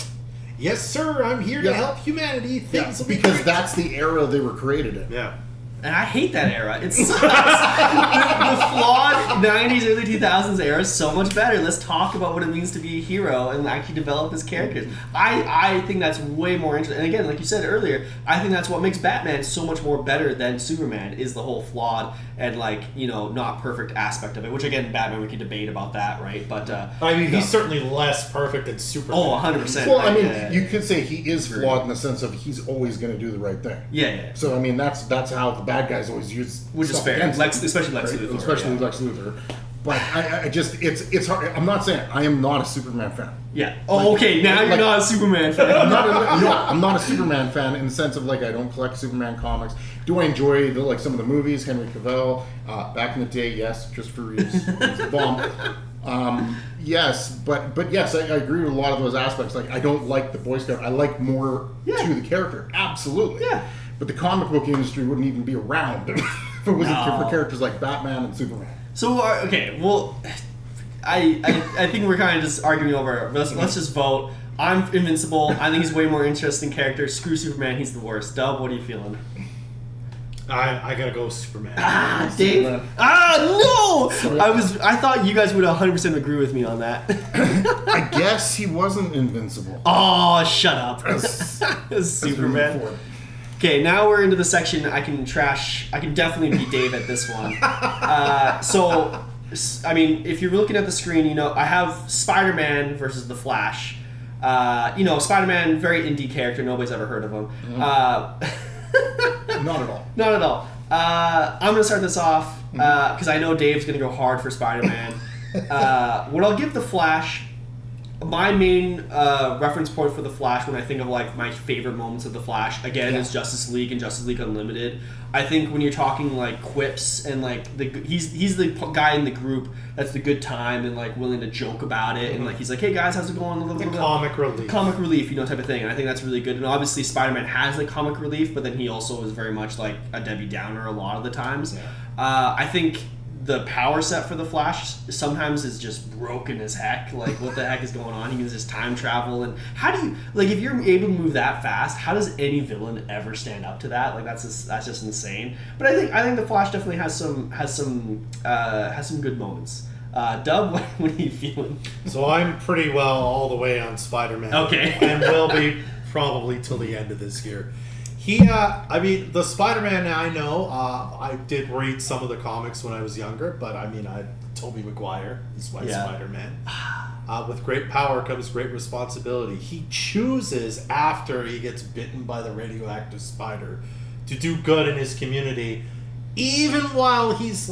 Yes, sir. I'm here to Yeah. help humanity. Things will be because great." that's the era they were created in. Yeah. And I hate that era. It's the flawed 90s, early 2000s era is so much better. Let's talk about what it means to be a hero and actually develop his characters. I think that's way more interesting. And again, like you said earlier, I think that's what makes Batman so much more better than Superman is the whole flawed and not perfect aspect of it. Which again, Batman, we can debate about that, right? But I mean, no. he's certainly less perfect than Superman. Oh, 100%. Well, I mean, Yeah. you could say he is flawed in the sense of he's always going to do the right thing. Yeah. So I mean, that's how the bad guys always use, Which is stuff fair, against him, especially Lex right? Luthor. Especially yeah. Lex Luthor. But I just it's hard. I'm not saying I am not a Superman fan. Yeah. Oh, okay. Now you're not a Superman fan. I'm not a Superman fan in the sense of like I don't collect Superman comics. Do I enjoy some of the movies? Henry Cavill, back in the day, yes. Christopher Reeves was the bomb. Yes, but yes, I agree with a lot of those aspects. Like I don't like the Boy Scout. I like more to the character. Absolutely. Yeah. But the comic book industry wouldn't even be around if it wasn't for characters like Batman and Superman. So okay, well, I think we're kind of just arguing over. Let's just vote. I'm Invincible. I think he's way more interesting character. Screw Superman. He's the worst. Dub, what are you feeling? I gotta go with Superman. Dave. Superman. No. I thought you guys would 100% agree with me on that. I guess he wasn't invincible. Oh, shut up. That's Superman. really Okay, now we're into the section I can definitely beat Dave at this one. So, I mean, if you're looking at the screen, I have Spider-Man versus The Flash. Spider-Man, very indie character. Nobody's ever heard of him. Not at all. Not at all. I'm going to start this off because I know Dave's going to go hard for Spider-Man. What I'll give The Flash, my main reference point for The Flash when I think of my favorite moments of The Flash, again, is Justice League and Justice League Unlimited. I think when you're talking quips and he's the guy in the group that's the good time and willing to joke about it and he's like, hey guys, how's it going? Comic relief. Comic relief, type of thing. And I think that's really good. And obviously Spider-Man has comic relief, but then he also is very much a Debbie Downer a lot of the times. Yeah. I think the power set for the Flash sometimes is just broken as heck. What the heck is going on? He can just time travel, and how do you if you're able to move that fast? How does any villain ever stand up to that? That's just insane. But I think the Flash definitely has some good moments. Dub, what are you feeling? So I'm pretty well all the way on Spider-Man. Okay. And will be probably till the end of this year. The Spider-Man I know, I did read some of the comics when I was younger, but Tobey Maguire is my Spider-Man. With great power comes great responsibility. He chooses, after he gets bitten by the radioactive spider, to do good in his community, even while he's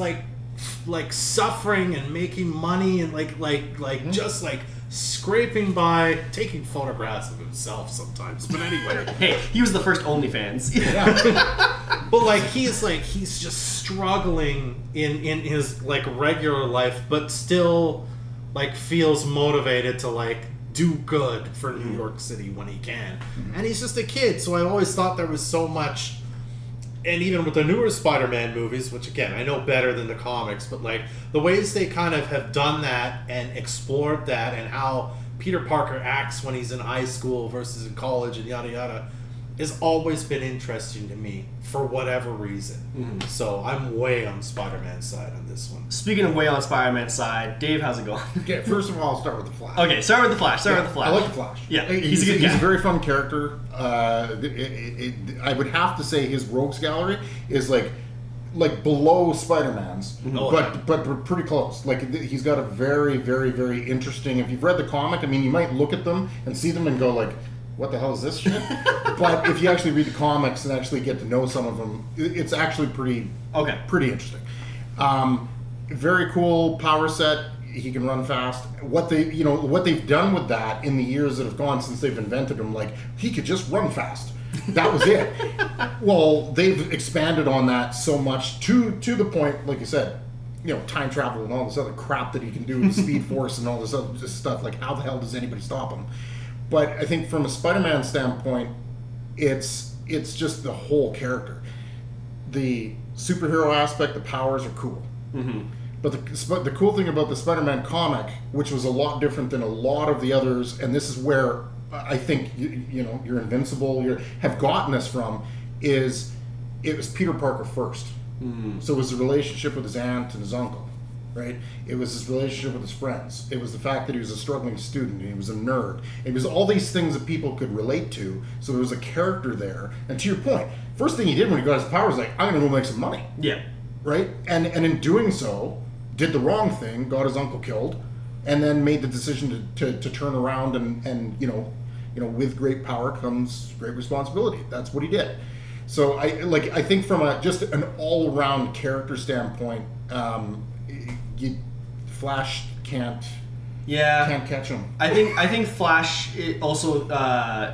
suffering and making money and just scraping by, taking photographs of himself sometimes. But anyway, Hey, he was the first OnlyFans. but like he's just struggling in his like regular life, but still like feels motivated to like do good for New York City when he can. And he's just a kid, so I always thought there was so much. And even with the newer Spider-Man movies, which again I know better than the comics, but like the ways they kind of have done that and explored that, and how Peter Parker acts when he's in high school versus in college and yada yada, has always been interesting to me for whatever reason. So I'm way on Spider-Man's side on this one. Speaking of way on Spider-Man's side, Dave, how's it going? Okay, first of all, I'll start with the Flash. Okay, start with the Flash. I like the Flash. Yeah, he's a good guy. He's a very fun character. I would have to say his rogues gallery is like below Spider-Man's, but pretty close. Like he's got a very, very, very interesting. If you've read the comic, I mean, you might look at them and see them and go like, what the hell is this shit? But if you actually read the comics and actually get to know some of them, it's actually pretty interesting. Very cool power set. He can run fast. What they've done with that in the years that have gone since they've invented him, like he could just run fast. That was it. Well, they've expanded on that so much to the point, like you said, time travel and all this other crap that he can do with the Speed Force and all this other stuff. Like, how the hell does anybody stop him? But I think from a Spider-Man standpoint, it's just the whole character. The superhero aspect, the powers are cool. But the cool thing about the Spider-Man comic, which was a lot different than a lot of the others, and this is where I think you're Invincible have gotten this from, is it was Peter Parker first. So it was the relationship with his aunt and his uncle. Right? It was his relationship with his friends. It was the fact that he was a struggling student. He was a nerd. It was all these things that people could relate to. So there was a character there. And to your point, first thing he did when he got his powers, like, I'm going to go make some money. Yeah. Right? And in doing so, did the wrong thing, got his uncle killed, and then made the decision to turn around and with great power comes great responsibility. That's what he did. So I think from just an all-around character standpoint, Flash can't catch him. I think Flash also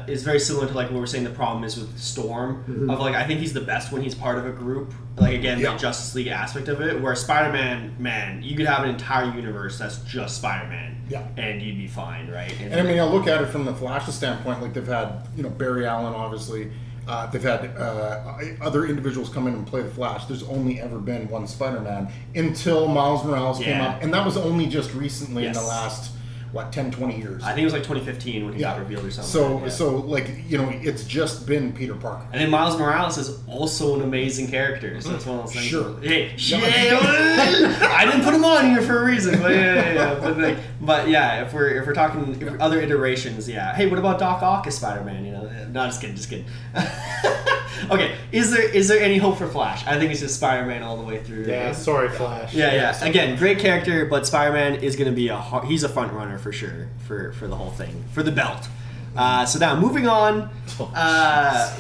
is very similar to like what we were saying. The problem is with Storm of like I think he's the best when he's part of a group. Like again, the Justice League aspect of it. Where Spider-Man, man, you could have an entire universe that's just Spider-Man, and you'd be fine, right? And I mean, I look at it from the Flash's standpoint. Like they've had Barry Allen, obviously. They've had other individuals come in and play the Flash. There's only ever been one Spider-Man until Miles Morales came up. And that was only just recently in the last, 10, 20 years. I think it was like 2015 when he got revealed or something. So it's just been Peter Parker. And then Miles Morales is also an amazing character. So it's one of those things. Sure. Hey, I didn't put him on here for a reason. But But if we're talking other iterations, Hey, what about Doc Ock as Spider-Man? No, just kidding. Okay, is there any hope for Flash? I think it's just Spider-Man all the way through. Yeah, sorry, Flash. Yeah. Again, great character, but Spider-Man is going to be he's a front runner for sure for the whole thing, for the belt. So now moving on,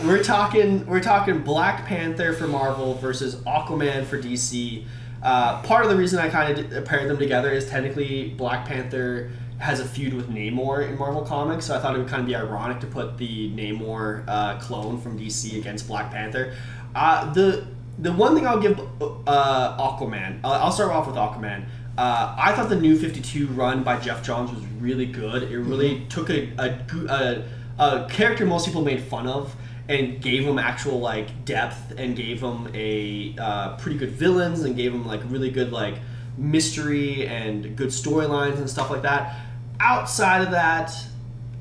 we're talking Black Panther for Marvel versus Aquaman for DC. Part of the reason I kind of paired them together is technically Black Panther has a feud with Namor in Marvel Comics, so I thought it would kind of be ironic to put the Namor clone from DC against Black Panther. The one thing I'll give Aquaman, I'll start off with Aquaman. I thought the New 52 run by Jeff Johns was really good. It really took a character most people made fun of and gave him actual like depth and gave him a pretty good villains and gave him like really good like mystery and good storylines and stuff like that. Outside of that,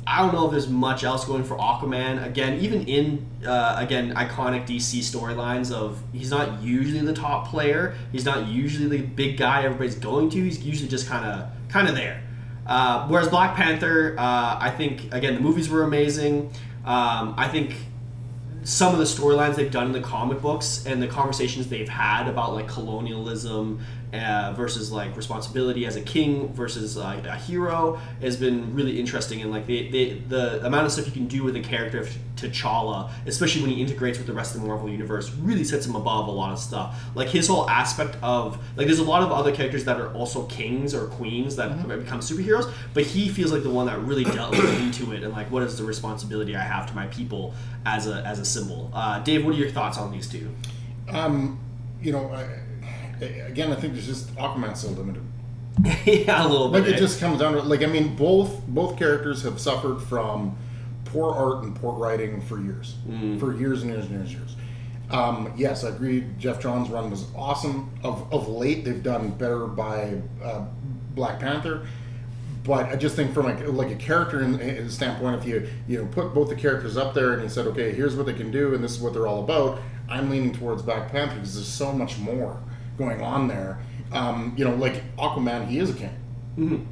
I don't know if there's much else going for Aquaman. Again, even in iconic DC storylines of he's not usually the top player. He's not usually the big guy everybody's going to. He's usually just kind of there. Whereas Black Panther, I think again the movies were amazing. I think some of the storylines they've done in the comic books and the conversations they've had about like colonialism versus like responsibility as a king versus a hero has been really interesting, and like the amount of stuff you can do with a character of T'Challa, especially when he integrates with the rest of the Marvel universe, really sets him above a lot of stuff. Like his whole aspect of like there's a lot of other characters that are also kings or queens that become superheroes, but he feels like the one that really delves into it and like what is the responsibility I have to my people as a symbol. Dave, what are your thoughts on these two? You know, again, I think there's just Aquaman's so limited. Yeah, a little bit. Like it just comes down to like I mean, both characters have suffered from poor art and poor writing for years, for years and years and years and years. Yes, I agree. Jeff Johns' run was awesome. Of late, they've done better by Black Panther. But I just think from like a character standpoint, if you put both the characters up there and you said, okay, here's what they can do and this is what they're all about, I'm leaning towards Black Panther because there's so much more going on there. Like Aquaman, he is a king. Mm-hmm.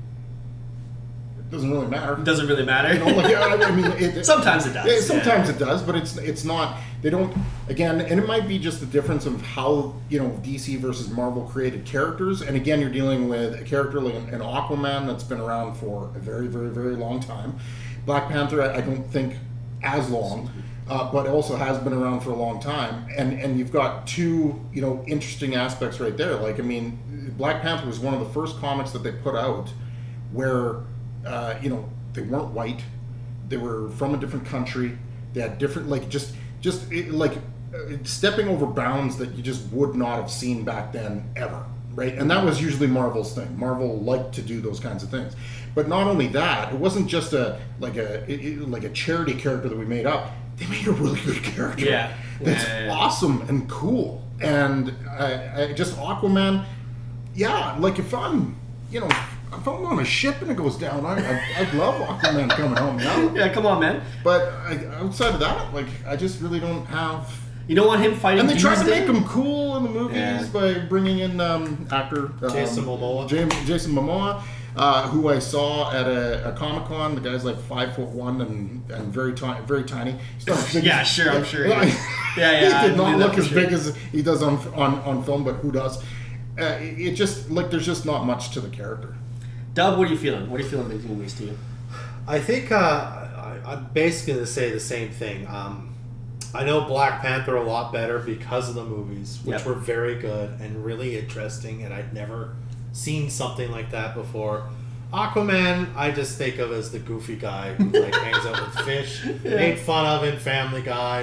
It doesn't really matter. It doesn't really matter. I mean, sometimes it does. Sometimes it does, but it's not. They don't. Again, and it might be just the difference of how DC versus Marvel created characters. And again, you're dealing with a character like an Aquaman that's been around for a very, very, very long time. Black Panther, I don't think as long, but also has been around for a long time. And you've got two interesting aspects right there. Like I mean, Black Panther was one of the first comics that they put out where they weren't white, they were from a different country, they had different stepping over bounds that you just would not have seen back then ever, right? And that was usually Marvel's thing. Marvel liked to do those kinds of things. But not only that, it wasn't just a charity character that we made up. They made a really good character. That's awesome and cool. And I just Aquaman, like if I'm on a ship and it goes down, I'd love Aquaman coming home now. Yeah, come on, man. But outside of that, I just really don't have. You don't want him fighting. And they tried to make him cool in the movies by bringing in actor Jason Momoa. Jason Momoa, who I saw at a Comic-Con. The guy's like 5'1" and very tiny. He's not as big I'm sure. He did not look as big as he does on film, but who does? It just there's just not much to the character. Dub, what are you feeling? What are you feeling between these two? I think I'm basically going to say the same thing. I know Black Panther a lot better because of the movies, which were very good and really interesting, and I'd never seen something like that before. Aquaman, I just think of as the goofy guy who hangs out with fish, made fun of in Family Guy.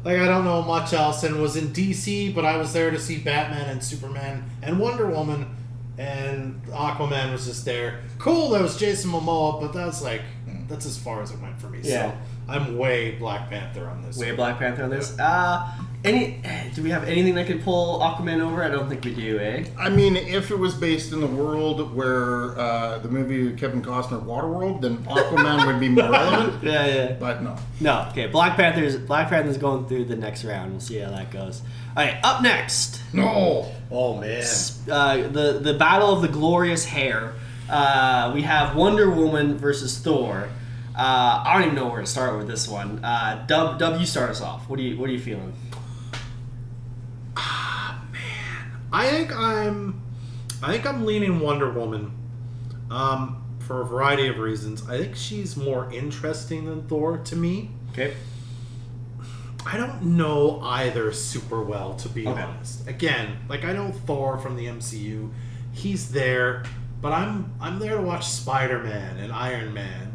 I don't know much else, and was in DC, but I was there to see Batman and Superman and Wonder Woman. And Aquaman was just there. Cool, that was Jason Momoa, but that's as far as it went for me. Yeah. So I'm way Black Panther on this. Black Panther on this. Do we have anything that could pull Aquaman over? I don't think we do, eh? I mean, if it was based in the world where the movie Kevin Costner Waterworld, then Aquaman would be more relevant. Yeah. But no. No. Okay, Black Panther's going through the next round. We'll see how that goes. All right, up next. No. Oh man. The Battle of the Glorious Hair. We have Wonder Woman versus Thor. I don't even know where to start with this one. Dub, you start us off. What are you feeling? I think I'm leaning Wonder Woman, for a variety of reasons. I think she's more interesting than Thor to me. Okay. I don't know either super well, to be honest. Again, I know Thor from the MCU. He's there, but I'm there to watch Spider-Man and Iron Man.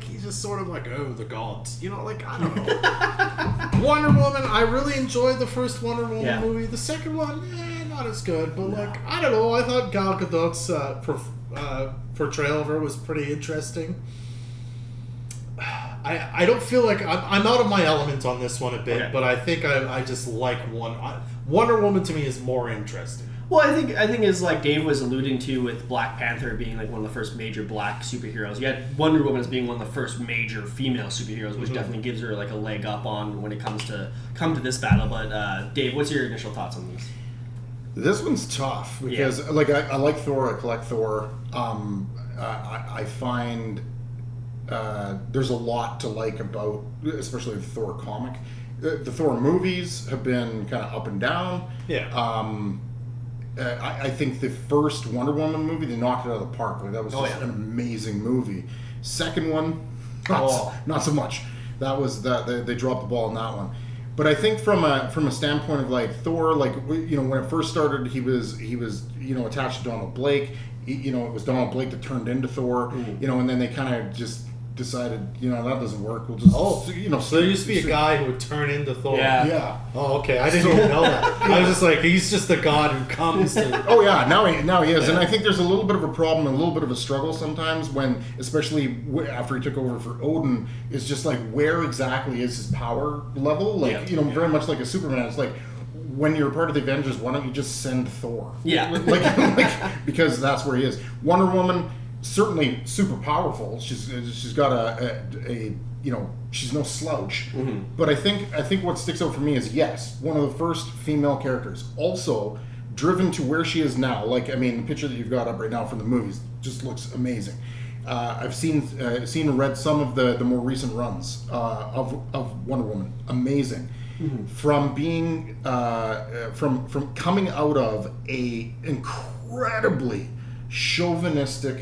He's just sort of the gods. I don't know. Wonder Woman, I really enjoyed the first Wonder Woman movie. The second one, not as good. But, I don't know. I thought Gal Gadot's portrayal of her was pretty interesting. I don't feel like I'm out of my element on this one a bit, but I think I just like Wonder Woman to me is more interesting. Well, I think as Dave was alluding to with Black Panther being one of the first major black superheroes, you had Wonder Woman as being one of the first major female superheroes, which definitely gives her a leg up on when it comes to this battle. But Dave, what's your initial thoughts on this? This one's tough because I like Thor. I collect Thor. I find there's a lot to like about, especially the Thor comic. The Thor movies have been kind of up and down. Yeah. I think the first Wonder Woman movie, they knocked it out of the park. Like, that was just yeah. an amazing movie. Second one, Oh. not so much. That was they dropped the ball on that one. But I think from a standpoint of like Thor, like when it first started, he was attached to Donald Blake. It was Donald Blake that turned into Thor. And then they kind of just decided, that doesn't work. We'll just So there used to be a guy who would turn into Thor. Yeah. Oh, okay. I didn't even know that. I was just like, he's just the god who comes to. Oh yeah, now he is, and I think there's a little bit of a problem, a little bit of a struggle sometimes when, especially after he took over for Odin, is just like where exactly is his power level? Like very much like a Superman. It's like when you're part of the Avengers, why don't you just send Thor? Yeah. like because that's where he is. Wonder Woman, certainly super powerful. She's got a she's no slouch. But I think what sticks out for me is, yes, one of the first female characters. Also driven to where she is now. Like, I mean, the picture that you've got up right now from the movies just looks amazing. I've seen and read some of the more recent runs of Wonder Woman. Amazing. From being from coming out of a incredibly chauvinistic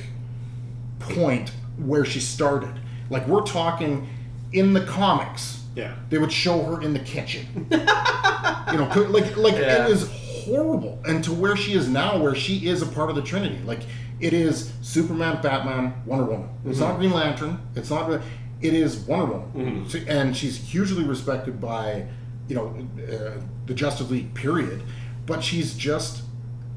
point where she started. Like, we're talking in the comics. Yeah. They would show her in the kitchen. It is horrible. And to where she is now, where she is a part of the Trinity. Like, it is Superman, Batman, Wonder Woman. It's not Green Lantern. It's not. It is Wonder Woman. And she's hugely respected by, the Justice League, period. But she's just,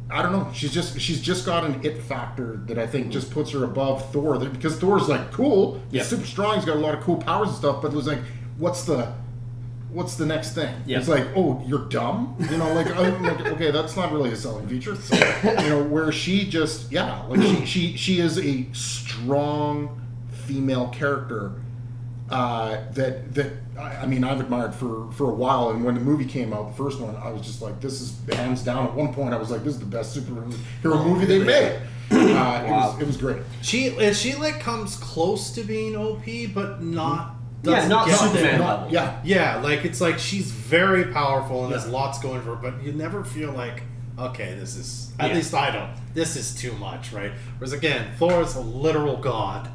I don't know. She's just got an it factor that I think just puts her above Thor. Because Thor's like cool. He's super strong. He's got a lot of cool powers and stuff. But it was like, what's the next thing? Yeah. It's like, oh, you're dumb. Okay, that's not really a selling feature. So, where she just, she is a strong female character that I've admired for a while. And when the movie came out, the first one, I was just like, this is hands down. At one point, I was like, this is the best superhero movie they made. It was great. She comes close to being OP, but not. Not get Superman there. level. Yeah, like it's like she's very powerful and there's lots going for her, but you never feel like, okay, this is, at least I don't, this is too much, right? Whereas again, Thor is a literal god.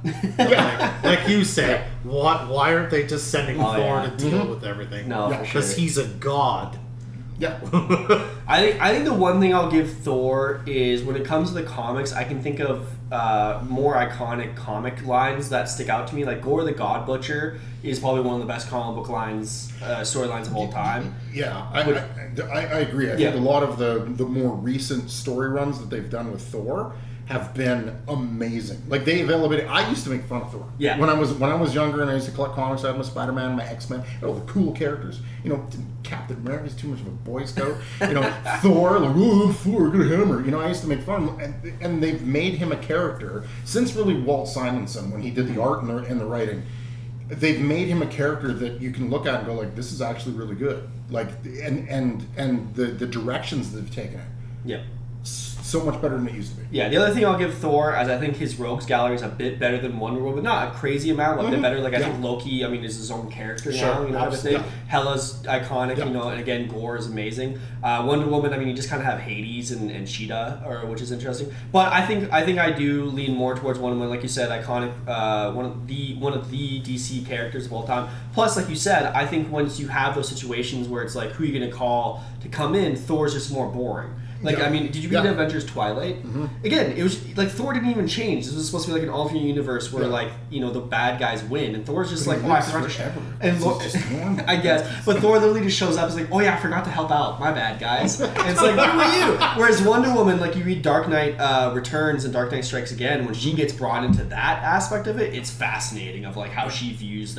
like you say, why aren't they just sending Thor to deal with everything? No, for sure. Because he's a god. Yeah. I think the one thing I'll give Thor is when it comes to the comics, I can think of more iconic comic lines that stick out to me. Like Gore the God Butcher is probably one of the best comic book storylines of all time. Yeah, I agree. I think a lot of the more recent story runs that they've done with Thor have been amazing. Like, they've elevated. I used to make fun of Thor. Yeah. When I was younger and I used to collect comics, I had my Spider-Man, my X-Men, all the cool characters. Captain America's too much of a Boy Scout. Thor, like, oh, Thor, good hammer. I used to make fun of him. And they've made him a character since really Walt Simonson, when he did the art and the writing. They've made him a character that you can look at and go like, this is actually really good. Like, and the directions they've taken it. Yeah. So much better than it used to be. Yeah, the other thing I'll give Thor is I think his rogues gallery is a bit better than Wonder Woman. Not a crazy amount, a bit better. Like, I think Loki, is his own character now, type of thing. Hela's iconic, and again, Gore is amazing. Wonder Woman, you just kind of have Hades and Cheetah, which is interesting. But I think I do lean more towards Wonder Woman, like you said, iconic, one of the DC characters of all time. Plus, like you said, I think once you have those situations where it's like, who are you going to call to come in, Thor's just more boring. Like, did you read Avengers Twilight? Again, it was like Thor didn't even change. This was supposed to be like an alternate universe where the bad guys win, and Thor's just like, I forgot to. And I guess, but Thor literally just shows up. It's like, I forgot to help out. My bad, guys. And it's like, where were you? Whereas Wonder Woman, like, you read Dark Knight Returns and Dark Knight Strikes Again, when she gets brought into that aspect of it, it's fascinating of like how she views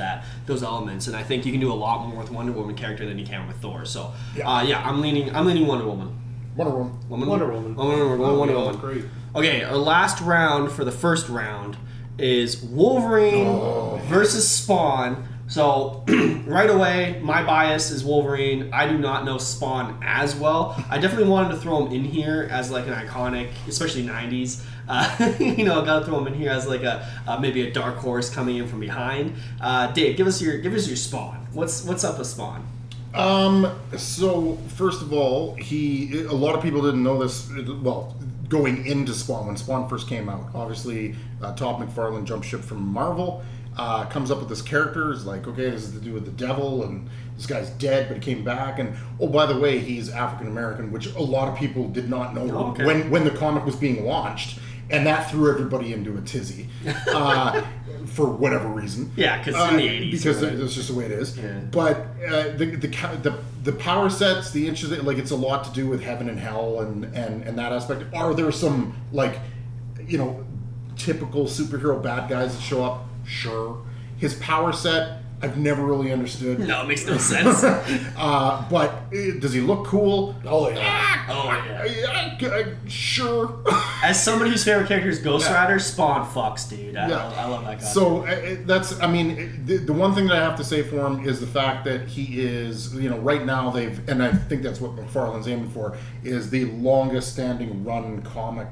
those elements. And I think you can do a lot more with Wonder Woman character than you can with Thor. So I'm leaning Wonder Woman. Wonder Woman. Great. Okay, our last round for the first round is Wolverine versus Spawn. So, right away, my bias is Wolverine. I do not know Spawn as well. I definitely wanted to throw him in here as like an iconic, especially 90s. Gotta throw him in here as like maybe a dark horse coming in from behind. Dave, give us your Spawn. What's up with Spawn? So first of all, a lot of people didn't know this. Well, going into Spawn, when Spawn first came out, obviously Todd McFarlane jumped ship from Marvel. Comes up with this character. Is like, okay, this is to do with the devil, and this guy's dead, but he came back. And oh, by the way, he's African American, which a lot of people did not know when the comic was being launched, and that threw everybody into a tizzy for whatever reason. Yeah, because in the 80s. Because that's just the way it is. Yeah. But the power sets, the inches, like it's a lot to do with heaven and hell and that aspect. Are there some like, typical superhero bad guys that show up? Sure. His power set, I've never really understood. No, it makes no sense. But does he look cool? Oh yeah. Sure. As somebody whose favorite character is Ghost Rider, Spawn fucks, dude. I love that guy. So the one thing that I have to say for him is the fact that he is, right now and I think that's what McFarlane's aiming for, is the longest standing run comic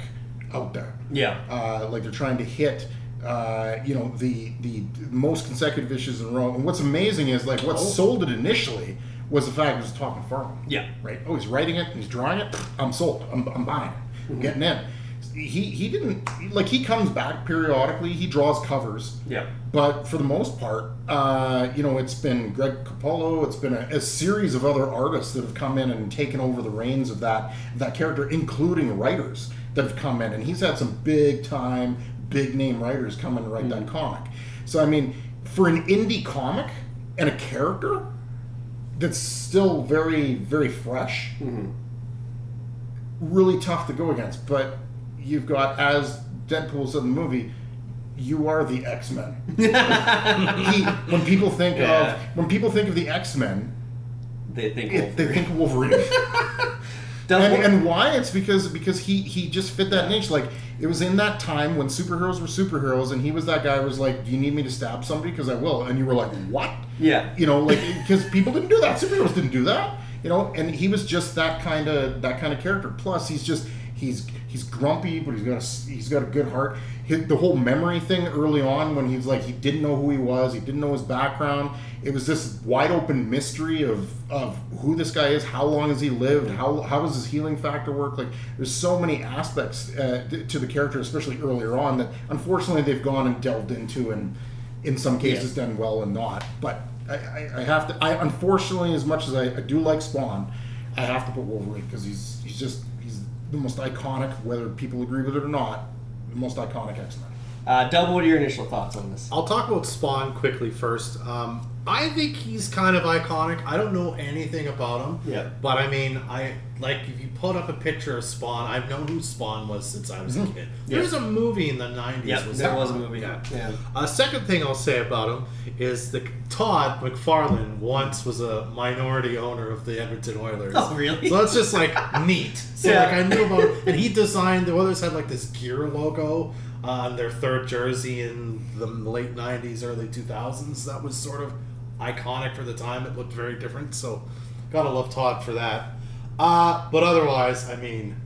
out there. Yeah. Like they're trying to hit the most consecutive issues in a row. And what's amazing is like what sold it initially was the fact it was Todd McFarlane. Yeah. Right. Oh, he's writing it, he's drawing it. I'm sold. I'm buying it. I'm getting in. He didn't like. He comes back periodically. He draws covers. Yeah. But for the most part, it's been Greg Capullo. It's been a series of other artists that have come in and taken over the reins of that character, including writers that have come in. And he's had some big name writers come in and write that comic. So I mean, for an indie comic and a character that's still very, very fresh, really tough to go against. But you've got, as Deadpool said in the movie, you are the X-Men. When people think of the X-Men, they think of Wolverine. And why? It's because he just fit that niche. Like, it was in that time when superheroes were superheroes, and he was that guy who was like, do you need me to stab somebody? Because I will. And you were like, what? Yeah. Because people didn't do that. Superheroes didn't do that. And he was just that kind of character. Plus, he's grumpy, but he's got a good heart. The whole memory thing early on, when he's like, he didn't know who he was, he didn't know his background. It was this wide open mystery of who this guy is, how long has he lived, how does his healing factor work. Like, there's so many aspects to the character, especially earlier on, that unfortunately they've gone and delved into, and in some cases done well and not. But I have to. Unfortunately, as much as I do like Spawn, I have to put Wolverine, because he's the most iconic, whether people agree with it or not, the most iconic X-Men. Double, what are your initial thoughts on this? I'll talk about Spawn quickly first. I think he's kind of iconic. I don't know anything about him. Yeah. But I mean, if you put up a picture of Spawn, I've known who Spawn was since I was a kid. There was a movie in the 90s. Yeah, there was a movie. Yeah. Second thing I'll say about him is Todd McFarlane once was a minority owner of the Edmonton Oilers. Oh, really? So that's just like neat. So I knew about him. And he designed, the Oilers had like this gear logo on their third jersey in the late 90s, early 2000s. That was sort of iconic for the time. It looked very different, so gotta love Todd for that. But otherwise, I mean,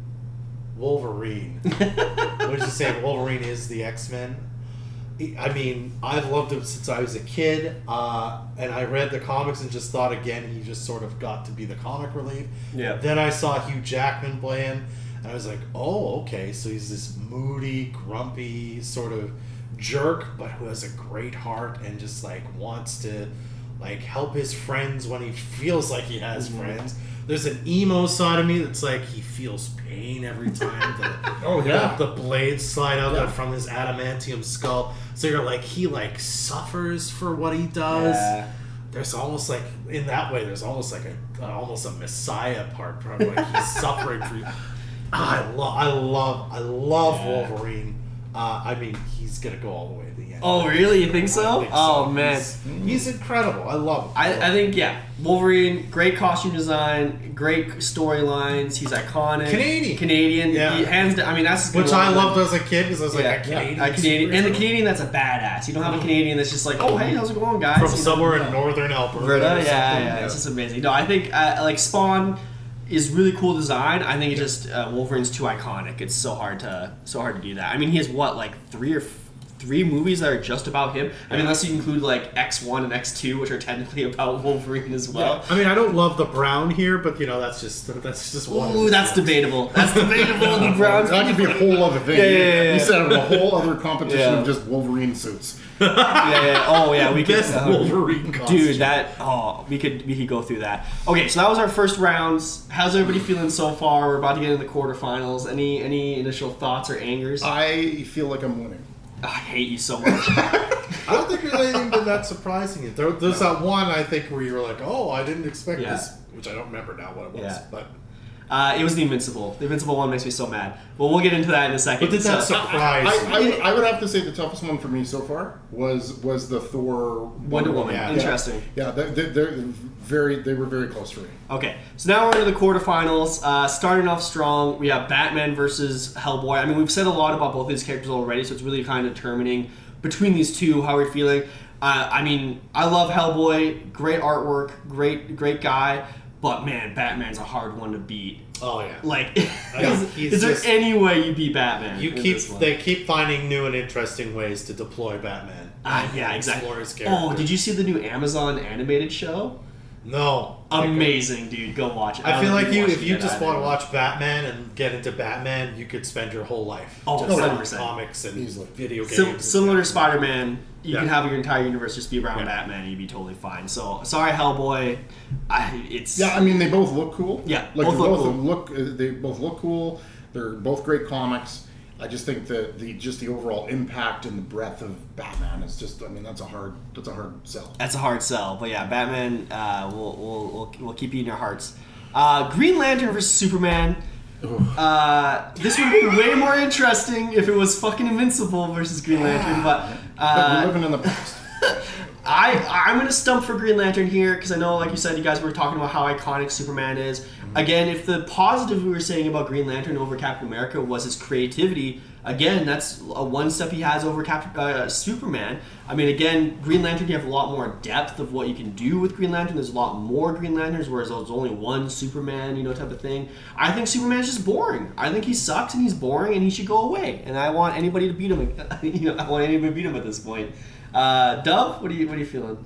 Wolverine. What did you say? Wolverine is the X-Men. I mean, I've loved him since I was a kid, and I read the comics and just thought, again, he just sort of got to be the comic relief. Yeah. Then I saw Hugh Jackman play him, and I was like, oh, okay, so he's this moody, grumpy sort of jerk, but who has a great heart and just like wants to like help his friends when he feels like he has friends. There's an emo side of me that's like he feels pain every time the blades slide out from his adamantium skull. So you're like, he like suffers for what he does. Yeah. There's almost like, in that way, there's almost like almost a messiah part, like he's suffering for you. I love Wolverine. I mean, he's gonna go all the way to the end. Oh, really? You think so? Man, he's incredible. I love him. I think Wolverine, great costume design, great storylines. He's iconic. Canadian. Yeah. He, hands down, I mean, that's which I loved as a kid, because I was like a Canadian. And the Canadian that's a badass. You don't have a Canadian that's just like, oh hey, how's it going, guys? From somewhere in northern Alberta. It's just amazing. No, I think like Spawn is really cool design. I think it just Wolverine's too iconic. It's so hard to do that. I mean, he has what, like 3 or 3 movies that are just about him. I mean, unless you include like X1 and X2, which are technically about Wolverine as well. I mean, I don't love the brown here, but that's just one. Ooh, that's debatable. That's debatable. The Browns. That could be a whole other thing. Yeah. You set up a whole other competition Yeah. of just Wolverine suits. Yeah. Oh yeah, we could. Best Wolverine costume. Dude, we could go through that. Okay, so that was our first rounds. How's everybody feeling so far? We're about to get into the quarterfinals. Any initial thoughts or angers? I feel like I'm winning. I hate you so much. I don't think there's anything been that surprising. There's that one I think where you were like, oh, I didn't expect this, which I don't remember now what it was. Yeah. But It was the Invincible. The Invincible one makes me so mad. Well, we'll get into that in a second. But did that surprise you? I would have to say the toughest one for me so far was the Thor Wonder Woman. Yeah. Interesting. Yeah, they were very close for me. Okay, so now we're into the quarterfinals. Starting off strong, we have Batman versus Hellboy. I mean, we've said a lot about both these characters already, so it's really kind of determining between these two how we're feeling. I mean, I love Hellboy. Great artwork, great guy. But man, Batman's a hard one to beat. Oh yeah. Like, He's is there just- any way you beat Batman? in this one? They keep finding new and interesting ways to deploy Batman. Yeah, And exactly. explore his character. Oh, did you see the new Amazon animated show? No. Amazing, dude. Go watch it. I feel like watched if you it, just I want to didn't. watch Batman and get into Batman, you could spend your whole life Oh, just on 100%. comics and Easily. video games. and Similar to stuff. Spider-Man, you Yeah. can have your entire universe just be around Yeah. Batman and you'd be totally fine. So, sorry, Hellboy. It's... Yeah, I mean they both look cool. Yeah, like both look cool. they both look cool. They're both great comics. I just think that the overall impact and the breadth of Batman is just. I mean, that's a hard sell. That's a hard sell. But yeah, Batman will keep you in your hearts. Green Lantern versus Superman. This would have been way more interesting if it was fucking Invincible versus Green Lantern, but But we're living in the past. I'm gonna stump for Green Lantern here because I know, like you said, you guys were talking about how iconic Superman is. Again, if the positive we were saying about Green Lantern over Captain America was his creativity, again, that's a one step he has over Superman. I mean, again, Green Lantern, you have a lot more depth of what you can do with Green Lantern. There's a lot more Green Lanterns, whereas there's only one Superman, type of thing. I think Superman's just boring. I think he sucks and he's boring and he should go away. And I want anybody to beat him. I want anybody to beat him at this point. Dub, what are you feeling?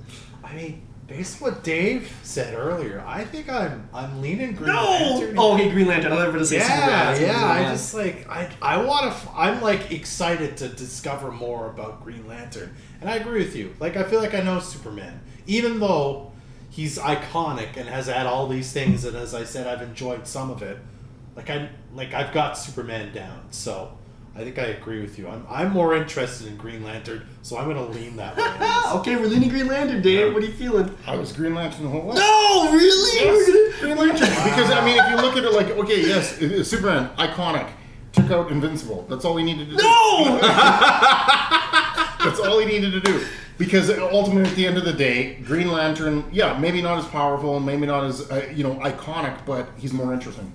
I mean, based on what Dave said earlier, I think I'm leaning Green Lantern. Oh, okay, Green Lantern. I thought you were going to say Superman. Yeah. I just I want to. I'm like excited to discover more about Green Lantern, and I agree with you. Like I feel like I know Superman, even though he's iconic and has had all these things, and as I said, I've enjoyed some of it. I've got Superman down, so. I think I agree with you. I'm more interested in Green Lantern, so I'm going to lean that way. Okay, we're leaning Green Lantern, Dave. What are you feeling? I was Green Lantern the whole way. No, really? Yes, Green Lantern. Because I mean, if you look at it like, okay, yes, Superman, iconic, took out Invincible. That's all he needed to do. No! That's all he needed to do. Because ultimately, at the end of the day, Green Lantern, yeah, maybe not as powerful, maybe not as iconic, but he's more interesting.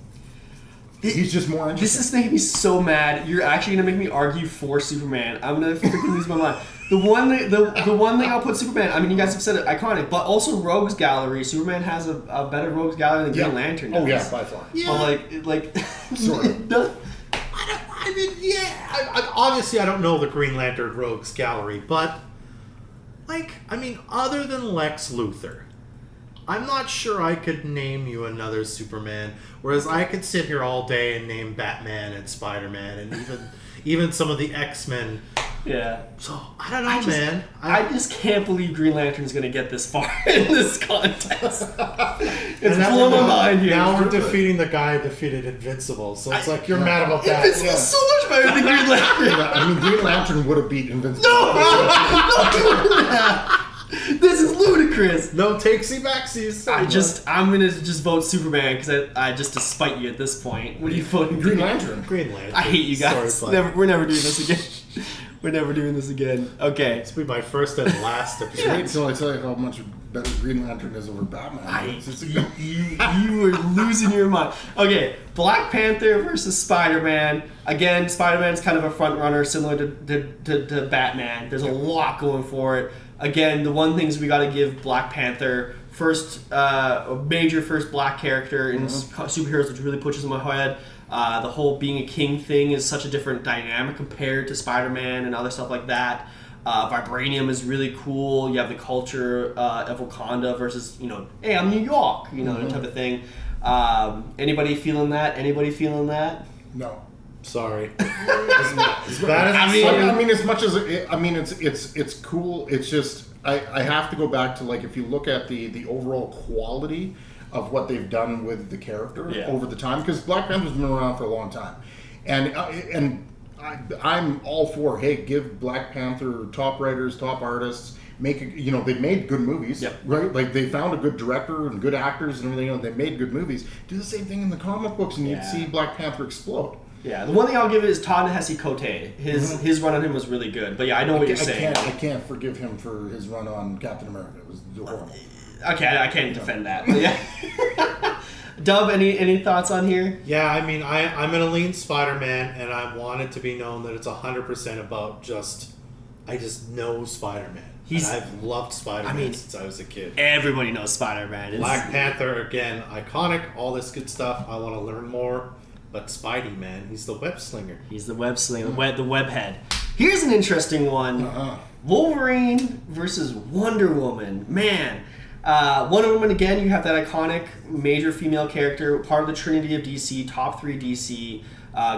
He's just more interesting. This is making me so mad. You're actually gonna make me argue for Superman. I'm gonna freaking lose my mind. The one thing I'll put Superman. I mean, you guys have said it, iconic, but also Rogues Gallery. Superman has a better Rogues Gallery than Green Lantern does. Oh yeah, by far. Yeah. But like Sort of. I mean, yeah. I obviously, I don't know the Green Lantern Rogues Gallery, but other than Lex Luthor, I'm not sure I could name you another Superman. Whereas I could sit here all day and name Batman and Spider-Man and even some of the X-Men. Yeah. So I don't know, man. I just can't believe Green Lantern's gonna get this far in this contest. It's blowing my mind here. Now we're defeating the guy who defeated Invincible, so it's like you're mad about that. Invincible's so much better than Green Lantern. Yeah, I mean, Green Lantern would have beat Invincible. This is ludicrous. No takesy backsies. I'm gonna just vote Superman because I just to spite you at this point. What are you voting? Green Lantern. Green Lantern. I hate you guys. Sorry, bud. We're never doing this again. We're never doing this again. Okay. This will be my first and last Wait appearance. until I tell you how much better Green Lantern is over Batman. You were losing your mind. Okay, Black Panther versus Spider-Man. Again, Spider-Man's kind of a front runner, similar to Batman. There's a lot going for it. Again, the one things we got to give Black Panther a major first black character in superheroes, which really pushes him ahead. The whole being a king thing is such a different dynamic compared to Spider-Man and other stuff like that. Vibranium is really cool. You have the culture of Wakanda versus, hey, I'm New York, type of thing. Anybody feeling that? Anybody feeling that? No. Sorry. As bad as I mean, as much as it's cool. It's just I have to go back to, like, if you look at the overall quality of what they've done with the character over the time, because Black Panther's been around for a long time, and I'm all for, hey, give Black Panther top writers, top artists, they've made good movies, right? Like, they found a good director and good actors and everything. They made good movies. Do the same thing in the comic books, and you'd see Black Panther explode. Yeah, the one thing I'll give it is Ta-Nehisi Coates. His run on him was really good. But yeah, I know what you're saying. I can't forgive him for his run on Captain America. It was horrible. Okay, I can't defend that. Yeah. Dub, any thoughts on here? Yeah, I mean, I'm going to lean Spider-Man, and I want it to be known that it's 100% about I just know Spider-Man. I've loved Spider-Man since I was a kid. Everybody knows Spider-Man. Black Panther, again, iconic, all this good stuff. I want to learn more. But Spidey, man, he's the web slinger. He's the web slinger, the web head. Here's an interesting one. Wolverine versus Wonder Woman. Man. Wonder Woman, again, you have that iconic major female character, part of the Trinity of DC, top 3 DC.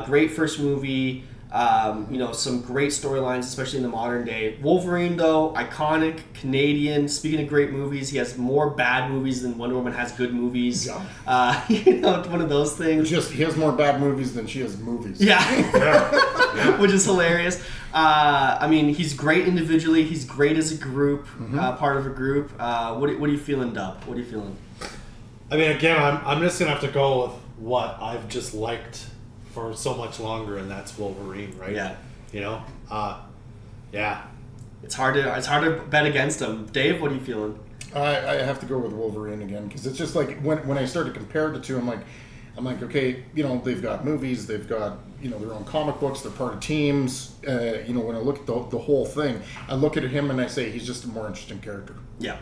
Great first movie. Some great storylines, especially in the modern day. Wolverine, though, iconic, Canadian. Speaking of great movies, he has more bad movies than Wonder Woman has good movies. Yeah. One of those things. He has more bad movies than she has movies. Yeah. Which is hilarious. He's great individually. He's great as a group, part of a group. What are you feeling, Dub? What are you feeling? I mean, again, I'm just going to have to go with what I've just liked for so much longer, and that's Wolverine, right? Yeah. Yeah. It's hard to bet against him. Dave, what are you feeling? I have to go with Wolverine again, because it's just like when I started to compare the two, I'm like, okay, they've got movies, they've got their own comic books, they're part of teams. When I look at the whole thing, I look at him and I say he's just a more interesting character. Yeah.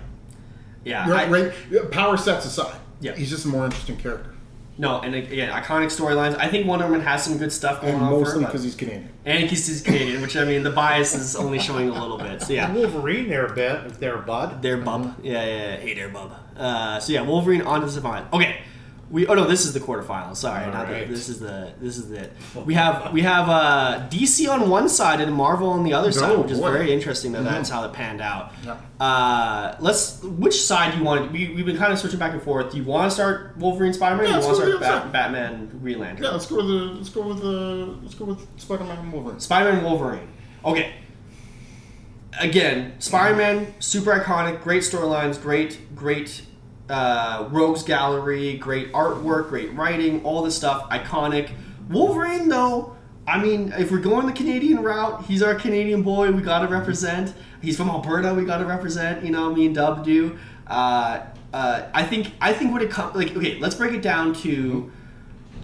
Right. Power sets aside. Yeah. He's just a more interesting character. No, and again, iconic storylines. I think Wonder Woman has some good stuff going on. Mostly because he's Canadian. And he's Canadian, which, the bias is only showing a little bit. So yeah, Wolverine, they're bud. They're bub. Yeah. Hey there, bub. Wolverine onto the final. Okay. This is the quarterfinals. Sorry, this is it. We have DC on one side and Marvel on the other side, which is very interesting. That's how it panned out. Yeah. Which side do you want? We've been kind of switching back and forth. Do you want to start Wolverine, Spider-Man? Or do you want to start Batman, Green Lantern? Yeah, let's go with Spider-Man and Wolverine. Spider-Man, Wolverine. Okay. Again, Spider-Man, super iconic, great storylines, great. Rogues Gallery, great artwork, great writing, all this stuff, iconic. Wolverine, though, if we're going the Canadian route, he's our Canadian boy, we gotta represent. He's from Alberta, we gotta represent, me and Dub do. I think when it comes, let's break it down to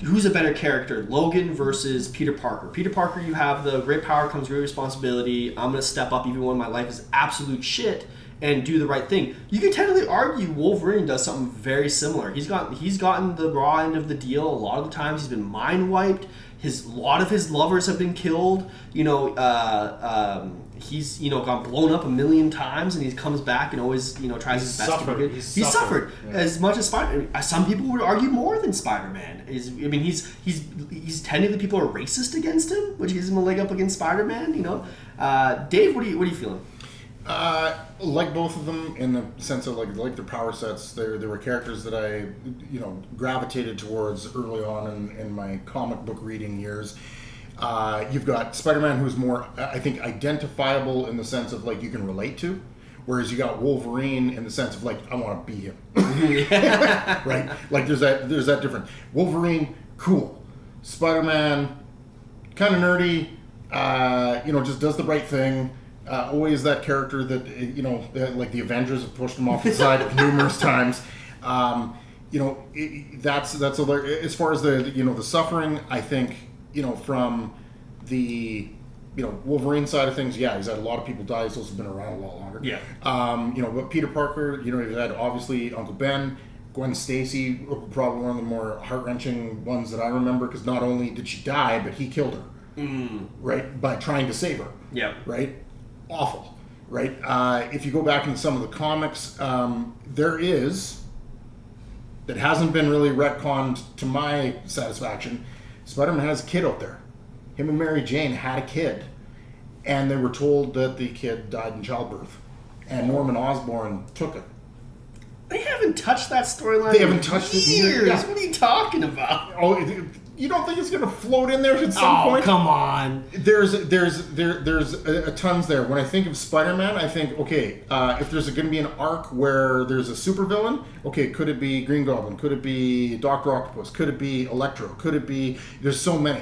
who's a better character, Logan versus Peter Parker. Peter Parker, you have the great power comes great responsibility. I'm gonna step up even when my life is absolute shit and do the right thing. You can technically argue Wolverine does something very similar. He's gotten the raw end of the deal a lot of the times. He's been mind wiped. A lot of his lovers have been killed. He's gone blown up a million times, and he comes back and always tries his best to be good. He's suffered as much as Spider-Man. Some people would argue more than Spider-Man. He's technically people are racist against him, which gives him a leg up against Spider-Man. Dave, what are you feeling? Like both of them in the sense of like their power sets. There were characters that I gravitated towards early on in my comic book reading years. You've got Spider-Man, who's more I think identifiable in the sense of you can relate to, whereas you got Wolverine in the sense of I want to be him. Right? There's that difference. Wolverine, cool. Spider-Man, kind of nerdy. Just does the right thing. Always that character that like the Avengers have pushed him off the side numerous times. That's as far as the suffering. I think from the Wolverine side of things. Yeah, he's had a lot of people die. Those have been around a lot longer. Yeah. But Peter Parker. He's had obviously Uncle Ben. Gwen Stacy, probably one of the more heart-wrenching ones that I remember, because not only did she die, but he killed her, right, by trying to save her. Yeah. Right? Awful. Right? If you go back into some of the comics, there is, that hasn't been really retconned to my satisfaction, Spider-Man has a kid out there. Him and Mary Jane had a kid, and they were told that the kid died in childbirth, and Norman Osborn took it. They haven't touched that storyline. They haven't touched it in years. years. What are you talking about? Oh, you don't think it's going to float in there at some Oh, point? come on. There's a tons there. When I think of Spider-Man, I think, okay, if there's going to be an arc where there's a supervillain, okay, could it be Green Goblin? Could it be Dr. Octopus? Could it be Electro? Could it be? There's so many.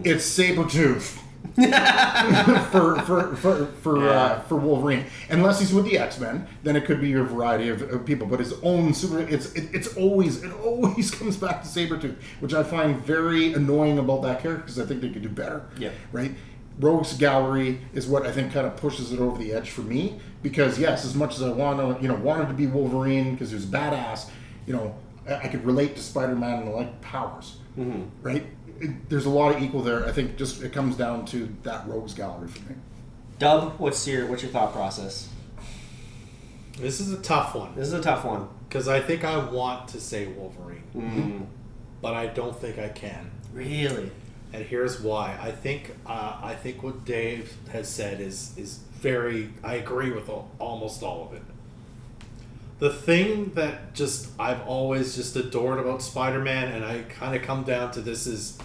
It's Sabretooth. for Wolverine, unless he's with the X-Men, then it could be a variety of people. But his own super, it always comes back to Sabretooth, which I find very annoying about that character, because I think they could do better. Yeah. Right. Rogues Gallery is what I think kind of pushes it over the edge for me, because yes, as much as I wanted to be Wolverine because he was badass, I could relate to Spider-Man and I like powers. Right. There's a lot of equal there. I think just it comes down to that Rogues Gallery for me. Dub, what's your thought process? This is a tough one. This is a tough one. Because I think I want to say Wolverine. But I don't think I can. Really? And here's why. I think what Dave has said is very... I agree with almost all of it. The thing that I've always just adored about Spider-Man, and I kind of come down to this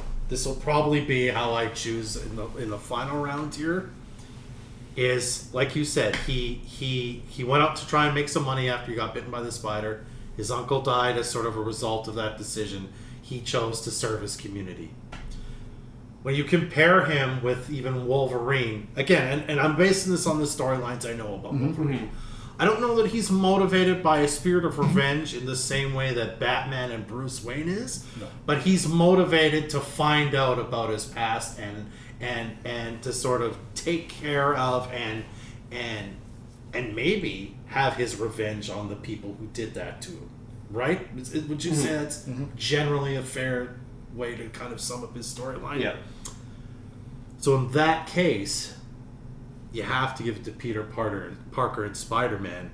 will probably be how I choose in the final round here, is, like you said, he went out to try and make some money after he got bitten by the spider. His uncle died as sort of a result of that decision. He chose to serve his community. When you compare him with even Wolverine, again, and I'm basing this on the storylines I know about Wolverine, I don't know that he's motivated by a spirit of revenge in the same way that Batman and Bruce Wayne is, but he's motivated to find out about his past and to sort of take care of and maybe have his revenge on the people who did that to him. Right? Would you say that's generally a fair way to kind of sum up his storyline? Yeah. So in that case, you have to give it to Peter Parker and Spider-Man,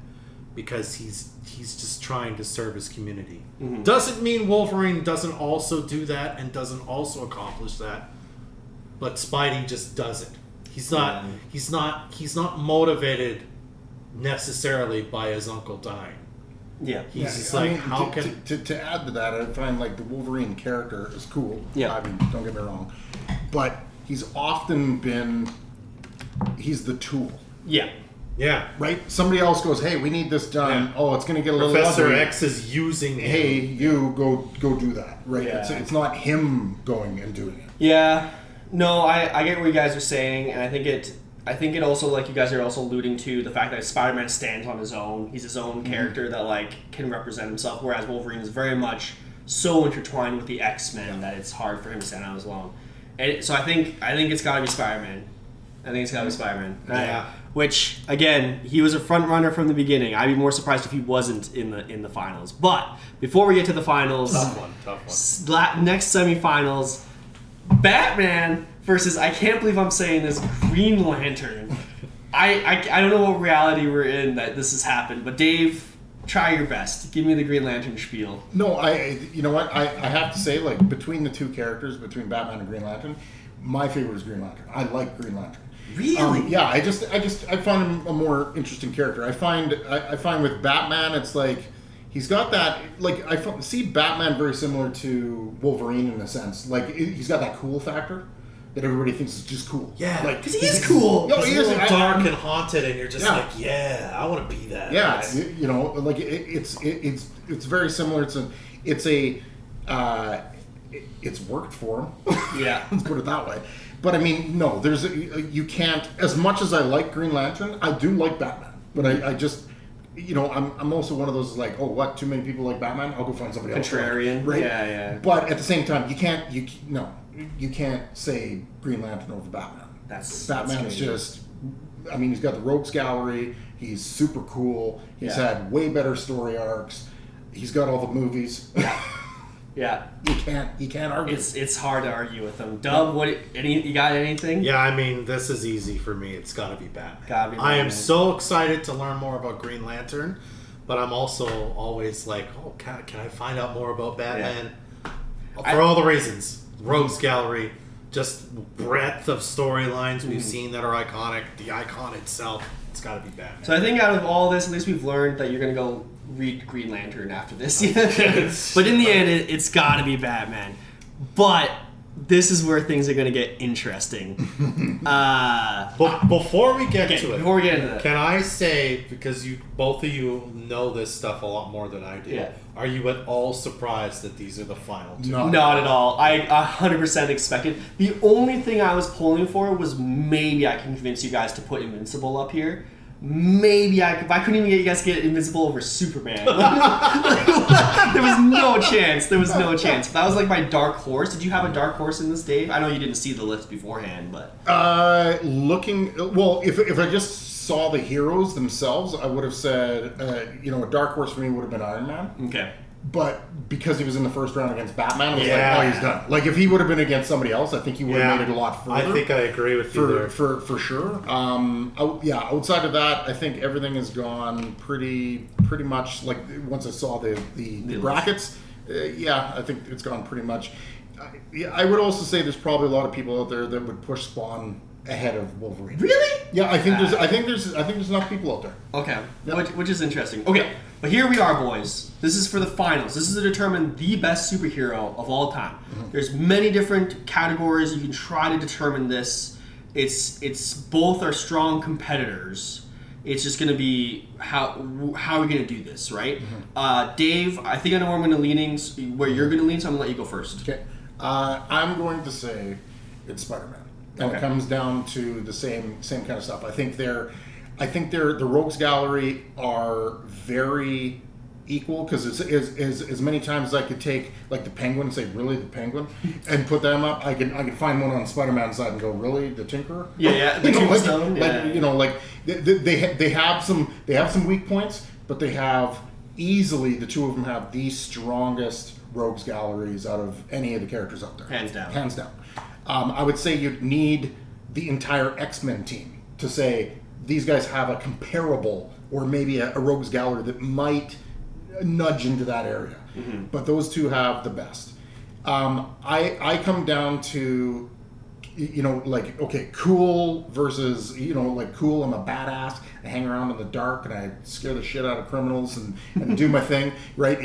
because he's just trying to serve his community. Doesn't mean Wolverine doesn't also do that and doesn't also accomplish that, but Spidey just does it. He's not motivated necessarily by his uncle dying. Yeah. He's just like, how can... To add to that, I find like the Wolverine character is cool. Yeah. I mean, don't get me wrong. But he's often been... He's the tool. Yeah. Yeah. Right? Somebody else goes, hey, we need this done. Yeah. Oh, it's going to get a little Professor ugly. X is using him. Hey, you go do that. Right? Yeah. It's not him going and doing it. Yeah. No, I get what you guys are saying, and I think it also, like you guys are also alluding to, the fact that Spider-Man stands on his own. He's his own character that like can represent himself, whereas Wolverine is very much so intertwined with the X-Men that it's hard for him to stand on his own. And so I think it's got to be Spider-Man. I think it's got to be Spider-Man. Yeah. Which, again, he was a front runner from the beginning. I'd be more surprised if he wasn't in the finals. But before we get to the finals, Tough one. Next semifinals, Batman versus, I can't believe I'm saying this, Green Lantern. I don't know what reality we're in that this has happened, but Dave, try your best. Give me the Green Lantern spiel. No, you know what? I have to say, like, between the two characters, between Batman and Green Lantern, my favorite is Green Lantern. I like Green Lantern. Really? Yeah, I find him a more interesting character. I find with Batman, it's like he's got that, like, see Batman very similar to Wolverine in a sense. Like, he's got that cool factor that everybody thinks is just cool. Yeah, like, Because he is cool. No, He's he a is little dark and haunted, and you're just Yeah. like, yeah, I want to be that. Yeah, Nice. you know, like it's very similar. It's worked for him. Yeah. Let's put it that way. But I mean, no, you can't. As much as I like Green Lantern, I do like Batman. But I just, you know, I'm also one of those like, oh, what? Too many people like Batman? I'll go find somebody else. Contrarian. Right? Yeah. But at the same time, you can't say Green Lantern over Batman. Batman's just. I mean, he's got the Rogues Gallery. He's super cool. He's had way better story arcs. He's got all the movies. Yeah. You can't argue. It's hard to argue with him. Dub, you got anything? Yeah, I mean, this is easy for me. It's got to be Batman. Gotta be I am Batman. so excited to learn more about Green Lantern, but I'm also always like, oh, can I find out more about Batman? For all the reasons. Rogues Gallery, just breadth of storylines we've seen that are iconic, the icon itself. It's got to be Batman. So I think out of all this, at least we've learned that you're going to go read Green Lantern after this. But in the end, it's got to be Batman. But this is where things are going to get interesting. But before we get to it, Before we get into that. can I say, because both of you know this stuff a lot more than I do, Yeah. are you at all surprised that these are the final two? No. Not at all. I 100% expected. The only thing I was pulling for was maybe I can convince you guys to put Invincible up here. Maybe I couldn't even get you guys to get Invincible over Superman. There was no chance. There was no chance. That was like my dark horse. Did you have a dark horse in this, Dave? I know you didn't see the list beforehand, but If I just saw the heroes themselves, I would have said, a dark horse for me would have been Iron Man. okay. But because he was in the first round against Batman, I was Yeah. like, oh, he's done. Like, if he would have been against somebody else, I think he would have made it a lot further. I think I agree with you there. for sure. Outside of that, I think everything has gone pretty much like once I saw the brackets. I think it's gone pretty much. I would also say there's probably a lot of people out there that would push Spawn ahead of Wolverine. Really? Yeah, I think there's enough people out there. Okay. Yep. Which is interesting. Okay. But here we are, boys. This is for the finals. This is to determine the best superhero of all time. There's many different categories you can try to determine this. It's both are strong competitors. It's just going to be how are we going to do this, right? Dave, I think I know where I'm going to where you're going to lean, so I'm going to let you go first. Okay. I'm going to say it's Spider-Man. And Okay. it comes down to the same kind of stuff. I think the Rogues Gallery are very equal because it's as many times as I could take like the Penguin and say really the Penguin and put them up. I can find one on Spider-Man's side and go really the Tinkerer. Yeah, the Tombstone. They have some weak points, but they have easily the two of them have the strongest Rogues Galleries out of any of the characters out there. Hands down. Hands down. I would say you'd need the entire X-Men team to say these guys have a comparable or maybe a Rogues Gallery that might nudge into that area. But those two have the best. I come down to, cool versus, cool, I'm a badass. I hang around in the dark and I scare the shit out of criminals and do my thing, right?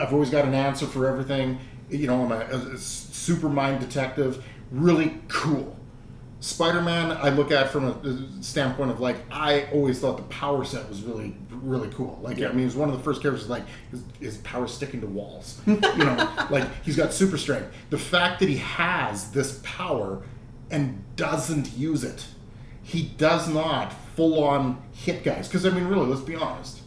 I've always got an answer for everything. I'm a super mind detective. Really cool. Spider-Man, I look at from a standpoint of I always thought the power set was really, really cool. He's one of the first characters his power sticking to walls. He's got super strength. The fact that he has this power and doesn't use it, he does not full on hit guys. Because really, let's be honest.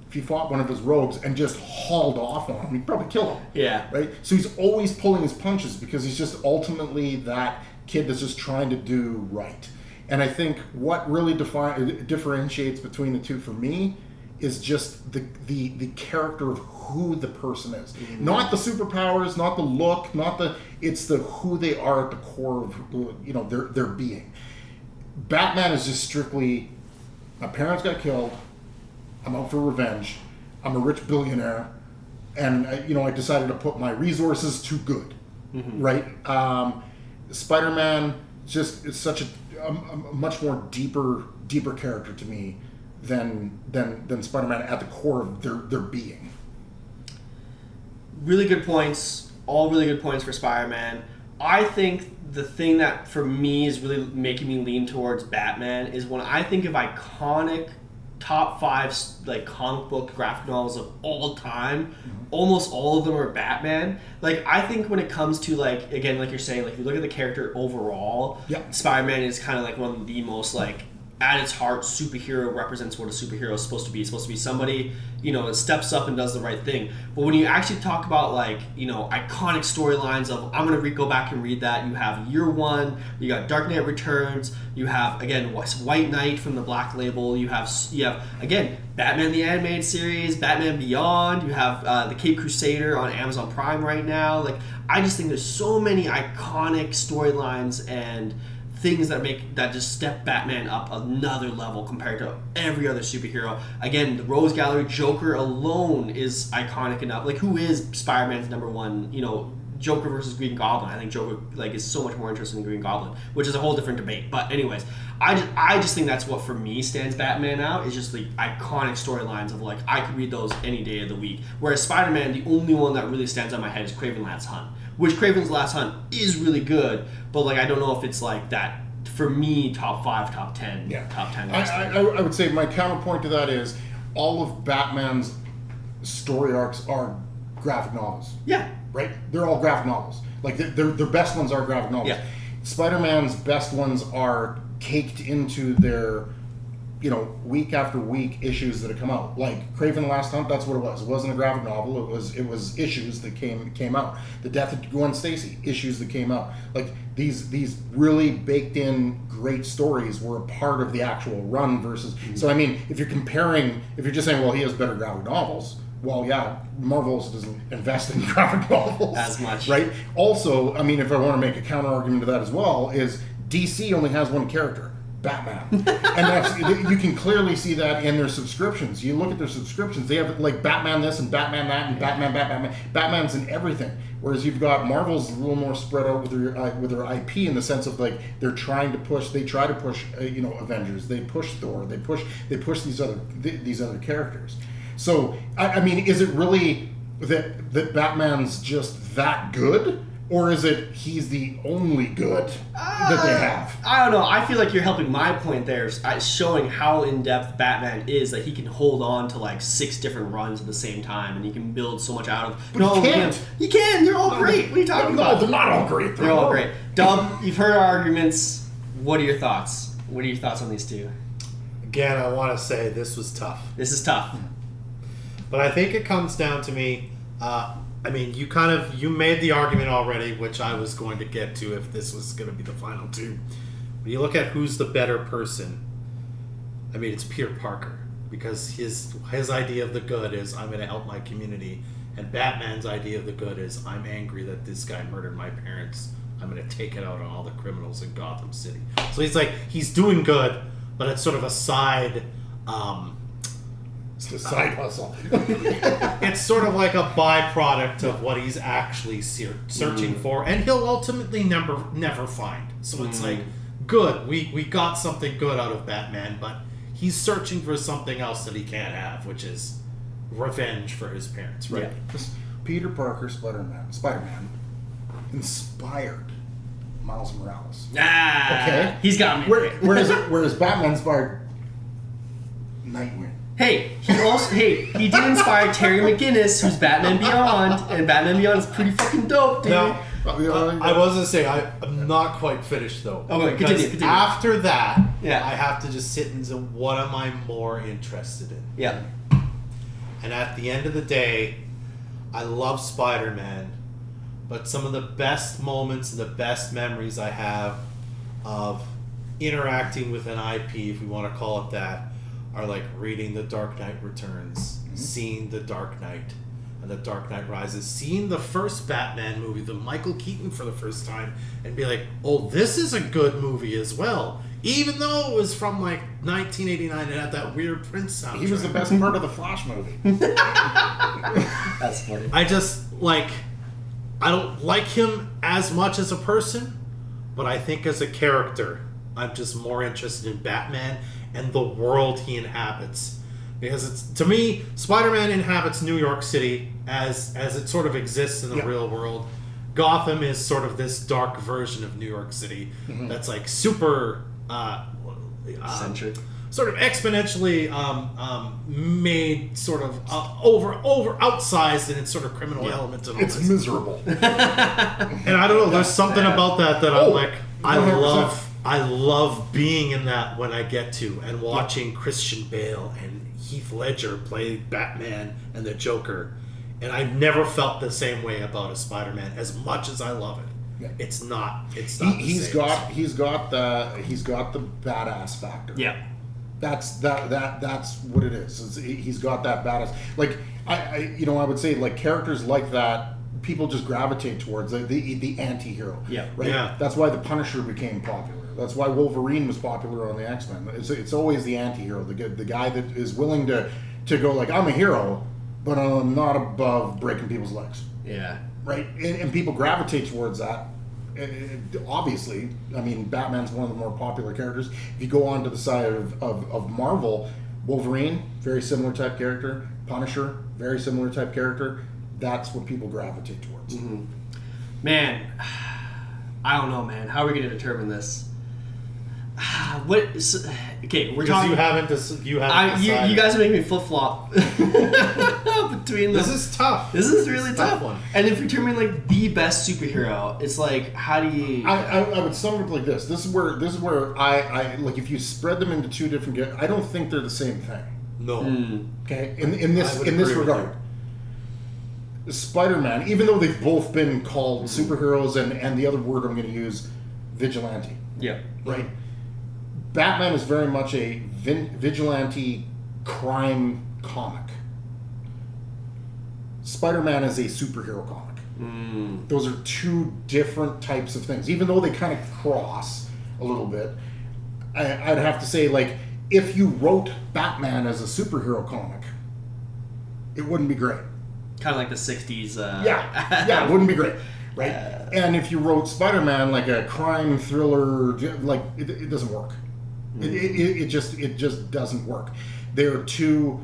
If he fought one of his rogues and just hauled off on him, he'd probably kill him. Yeah. Right? So he's always pulling his punches because he's just ultimately that kid that's just trying to do right. And I think what really differentiates between the two for me is just the character of who the person is. Not the superpowers, not the look, it's the who they are at the core of their being. Batman is just strictly, my parents got killed, I'm out for revenge. I'm a rich billionaire, and I decided to put my resources to good, right? Spider-Man just is such a much more deeper character to me than Spider-Man at the core of their being. Really good points. All really good points for Spider-Man. I think the thing that for me is really making me lean towards Batman is when I think of iconic top 5 comic book graphic novels of all time, almost all of them are Batman. I think when it comes to again, like you're saying, if you look at the character overall, Yeah. Spider-Man is kind of one of the most at its heart, superhero represents what a superhero is supposed to be. It's supposed to be somebody, that steps up and does the right thing. But when you actually talk about iconic storylines of, I'm going to go back and read that. You have Year One, you got Dark Knight Returns, you have, again, White Knight from the Black Label, you have again, Batman the Animated Series, Batman Beyond, you have the Cape Crusader on Amazon Prime right now. I just think there's so many iconic storylines and things that just step Batman up another level compared to every other superhero. Again, the Rose Gallery Joker alone is iconic enough. Who is Spider-Man's number one? Joker versus Green Goblin. I think Joker is so much more interesting than Green Goblin, which is a whole different debate. But anyways, I just think that's what for me stands Batman out, is just the iconic storylines of I could read those any day of the week. Whereas Spider-Man, the only one that really stands out in my head is Kraven Last Hunt, which Kraven's Last Hunt is really good, but I don't know if it's that for me top 5, top 10, top 10. I would say my counterpoint to that is all of Batman's story arcs are graphic novels. Yeah. Right? They're all graphic novels. Their best ones are graphic novels. Yeah. Spider-Man's best ones are caked into their, week after week issues that have come out. Kraven Last Hunt, that's what it was. It wasn't a graphic novel. It was issues that came out. The Death of Gwen Stacy, issues that came out. These really baked in great stories were a part of the actual run versus. So if you're just saying, well, he has better graphic novels. Well, yeah, Marvel doesn't invest in graphic novels as much, right? Also, if I want to make a counter argument to that as well, is DC only has one character, Batman, and you can clearly see that in their subscriptions. You look at their subscriptions; they have Batman this and Batman that and Batman. Batman's in everything. Whereas you've got Marvel's a little more spread out with their IP in the sense of they're trying to push. They try to push, Avengers. They push Thor. They push these other characters. So, is it really that Batman's just that good? Or is it he's the only good that they have? I don't know. I feel like you're helping my point there, showing how in-depth Batman is, that he can hold on to 6 different runs at the same time, and he can build so much out of... But he can't. You can. They're all great. What are you talking about? No, they're not all great. They're all great. Dub, you've heard our arguments. What are your thoughts? What are your thoughts on these two? Again, I want to say this was tough. This is tough. But I think it comes down to me. You made the argument already, which I was going to get to if this was going to be the final two. When you look at who's the better person, it's Peter Parker, because his idea of the good is, I'm going to help my community, and Batman's idea of the good is, I'm angry that this guy murdered my parents. I'm going to take it out on all the criminals in Gotham City. So he's doing good, but it's sort of a side. It's a side hustle. It's sort of like a byproduct of what he's actually searching for, and he'll ultimately never find. So it's good. We got something good out of Batman, but he's searching for something else that he can't have, which is revenge for his parents, right? Yeah. Peter Parker, Spider-Man, inspired Miles Morales. Okay. He's got me. Whereas Batman inspired Nightwing. Hey, he did inspire Terry McGinnis, who's Batman Beyond, and Batman Beyond is pretty fucking dope, dude. Now, I was gonna say I'm not quite finished though. Okay, continue. After that, yeah. I have to just sit and say, what am I more interested in? Yeah. And at the end of the day, I love Spider-Man, but some of the best moments and the best memories I have of interacting with an IP, if we want to call it that, are reading The Dark Knight Returns, seeing The Dark Knight and The Dark Knight Rises, seeing the first Batman movie, the Michael Keaton, for the first time, and be like, oh, this is a good movie as well. Even though it was from 1989 and had that weird Prince soundtrack. He was the best part of the Flash movie. That's funny. I just I don't like him as much as a person, but I think as a character, I'm just more interested in Batman and the world he inhabits, because to me, Spider-Man inhabits New York City as it sort of exists in the real world. Gotham is sort of this dark version of New York City that's super centric, sort of exponentially made sort of over outsized in its sort of criminal element. And all it's miserable. And I don't know, there's something about that I'm I love I love being in that when I get to, and watching Christian Bale and Heath Ledger play Batman and the Joker. And I've never felt the same way about a Spider-Man as much as I love it. Yeah. It's not. He's got the badass factor. Yeah. That's what it is. He's got that badass. Like I would say like characters like that, people just gravitate towards the anti-hero. Yeah. Right. Yeah. That's why the Punisher became popular. That's why Wolverine was popular on the X-Men. It's always the anti-hero, the guy that is willing to go like, I'm a hero, but I'm not above breaking people's legs. Yeah. Right, and people gravitate towards that. Obviously, I mean, Batman's one of the more popular characters. If you go on to the side of Marvel, Wolverine, very similar type character. Punisher, very similar type character. That's what people gravitate towards. Mm-hmm. Man, I don't know, man. How are we going to determine this? Okay, we're talking. You haven't decided. You guys are making me flip flop between This them. is tough. This is really It's a tough. one. And if you're determining like the best superhero, it's like how do you? I would sum it up like this. This is where I like if you spread them into two different. I don't think they're the same thing. No. Okay, in this I would in this agree with regard, Spider-Man, even though they've both been called superheroes, and the other word I'm going to use, vigilante. Yeah. Right. Batman is very much a vigilante crime comic. Spider-Man is a superhero comic. Those are two different types of things. Even though they kind of cross a little bit, I'd have to say, like, if you wrote Batman as a superhero comic, it wouldn't be great. Kind of like the '60s. Yeah, it wouldn't be great. Right? And if you wrote Spider-Man like a crime thriller, like, it doesn't work. It just doesn't work. They're two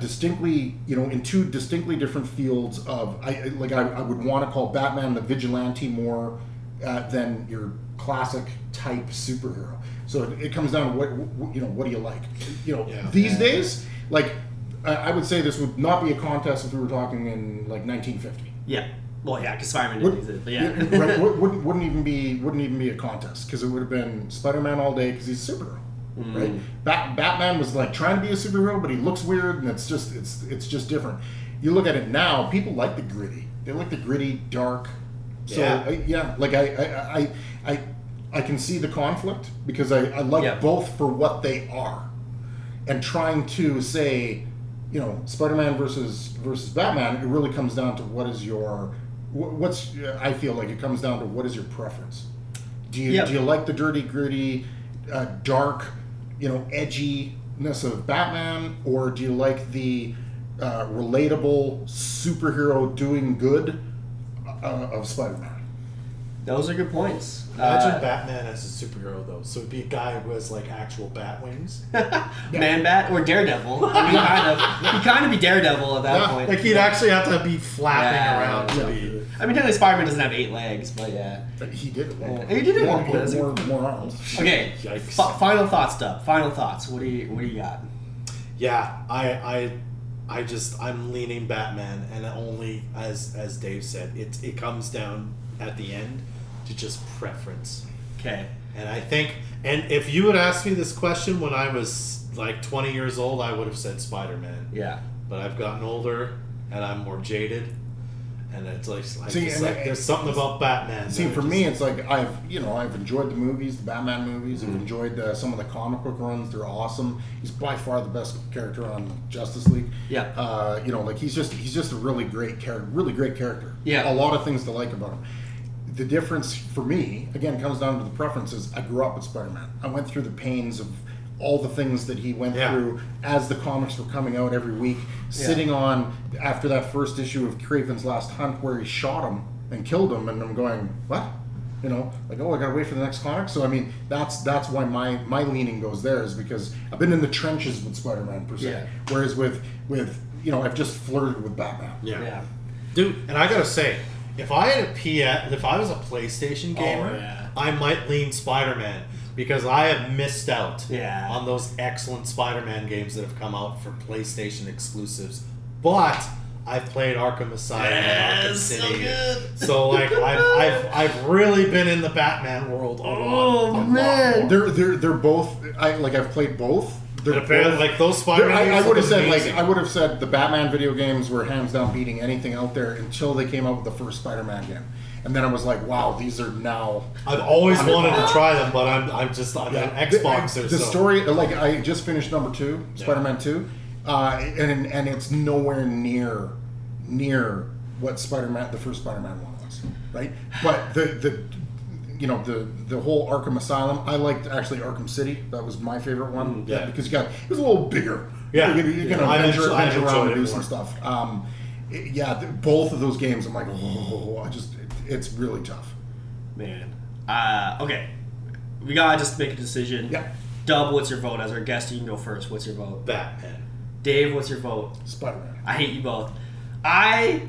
distinctly, in two distinctly different fields of. I would want to call Batman the vigilante more than your classic type superhero. So it comes down to what do you like? These days, like I would say this would not be a contest if we were talking in like 1950. Yeah. Well, yeah, because Spider-Man didn't use it, but yeah. Right, wouldn't even be a contest because it would have been Spider-Man all day because he's a superhero, right? Batman was like trying to be a superhero, but he looks weird, and it's just different. You look at it now, people like the gritty. They like the gritty, dark. So like I can see the conflict because I like both for what they are, and trying to say, Spider-Man versus Batman, it really comes down to I feel like it comes down to what is your preference. Do you like the dirty, gritty, dark, edginess of Batman, or do you like the relatable superhero doing good of Spider-Man? Those are good points. Imagine Batman as a superhero, though. So it'd be a guy who has like actual bat wings. Man-Bat or Daredevil. He'd kind of be Daredevil at that point. Like he'd actually have to be flapping around to be. I mean, technically Spider-Man doesn't have 8 legs, but yeah. He did at one point. He did at one point. More arms. Okay. Final thoughts, Dub. Final thoughts. What do you got? Yeah, I'm leaning Batman, and only as Dave said, it comes down at the end to just preference. Okay. And I think, and if you had asked me this question when I was like 20 years old, I would have said Spider-Man. Yeah. But I've gotten older, and I'm more jaded, and it's like, there's something about Batman. See, for me, it's like I've enjoyed the movies, the Batman movies. I've enjoyed some of the comic book runs. They're awesome. He's by far the best character on Justice League. Yeah. He's just a really great character. Yeah. A lot of things to like about him. The difference for me, again, comes down to the preferences. I grew up with Spider-Man. I went through the pains of all the things that he went through as the comics were coming out every week, sitting on, after that first issue of Craven's Last Hunt where he shot him and killed him, and I'm going, what? I gotta wait for the next comic. So I mean, that's why my leaning goes there, is because I've been in the trenches with Spider-Man per se. Yeah. Whereas with I've just flirted with Batman. Yeah. Dude, and I gotta say, if I was a PlayStation gamer, I might lean Spider-Man because I have missed out on those excellent Spider-Man games that have come out for PlayStation exclusives. But I've played Arkham Asylum and Arkham Yes, so City. good. So like I've really been in the Batman world a lot. Man. They're both. I've played both. They're And apparently, both- like those Spider-Man I games would have look said amazing. I would have said the Batman video games were hands down beating anything out there until they came out with the first Spider-Man game, and then I was like, wow, these are now. I've always wanted to try them, but I'm an Xboxer. The so. story, like I just finished number 2, Spider-Man 2, and it's nowhere near what Spider-Man, the first Spider-Man one was, right? But the whole Arkham Asylum, I liked actually Arkham City. That was my favorite one. Yeah. Because it was a little bigger. Yeah. You can I adventure enjoyed around it and do some more. stuff. Both of those games, I'm like, it's really tough. Man. Okay. We gotta just make a decision. Yeah. Dub, what's your vote? As our guest, you can go first. What's your vote? Batman. Dave, what's your vote? Spider-Man. I hate you both. I